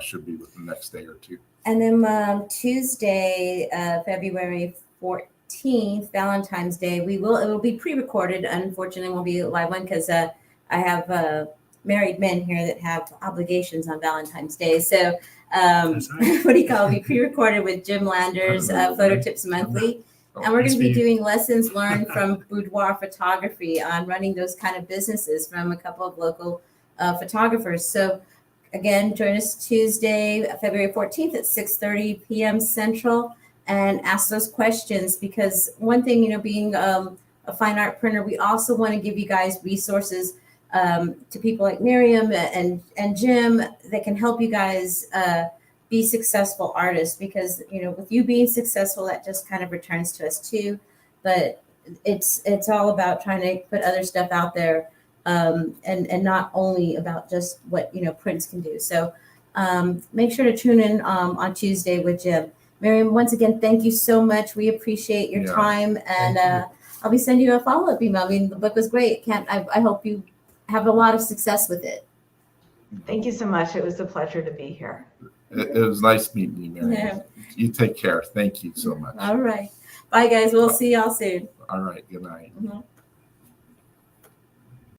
Should be within the next day or two. And then Tuesday, February 14th, Valentine's Day, it will be pre-recorded. Unfortunately, it won't be a live one because I have married men here that have obligations on Valentine's Day. So it'll be pre-recorded with Jim Lander's Photo Tips Monthly. And we're going to be doing lessons learned from boudoir photography on running those kind of businesses from a couple of local photographers. So again, join us Tuesday, February 14th at 6:30 p.m. Central, and ask those questions, because one thing, being a fine artpreneur, we also want to give you guys resources to people like Miriam and Jim that can help you guys be successful artists, because with you being successful, that just kind of returns to us too. But it's all about trying to put other stuff out there, and not only about just what prints can do. So make sure to tune in on Tuesday with Jim. Miriam, once again, thank you so much. We appreciate your time, and I'll be sending you a follow-up email. I mean, the book was great. I hope you have a lot of success with it. Thank you so much. It was a pleasure to be here. It was nice meeting you, Miriam. Yeah. You take care. Thank you so much. All right. Bye, guys. We'll see y'all soon. All right. Good night. Mhm.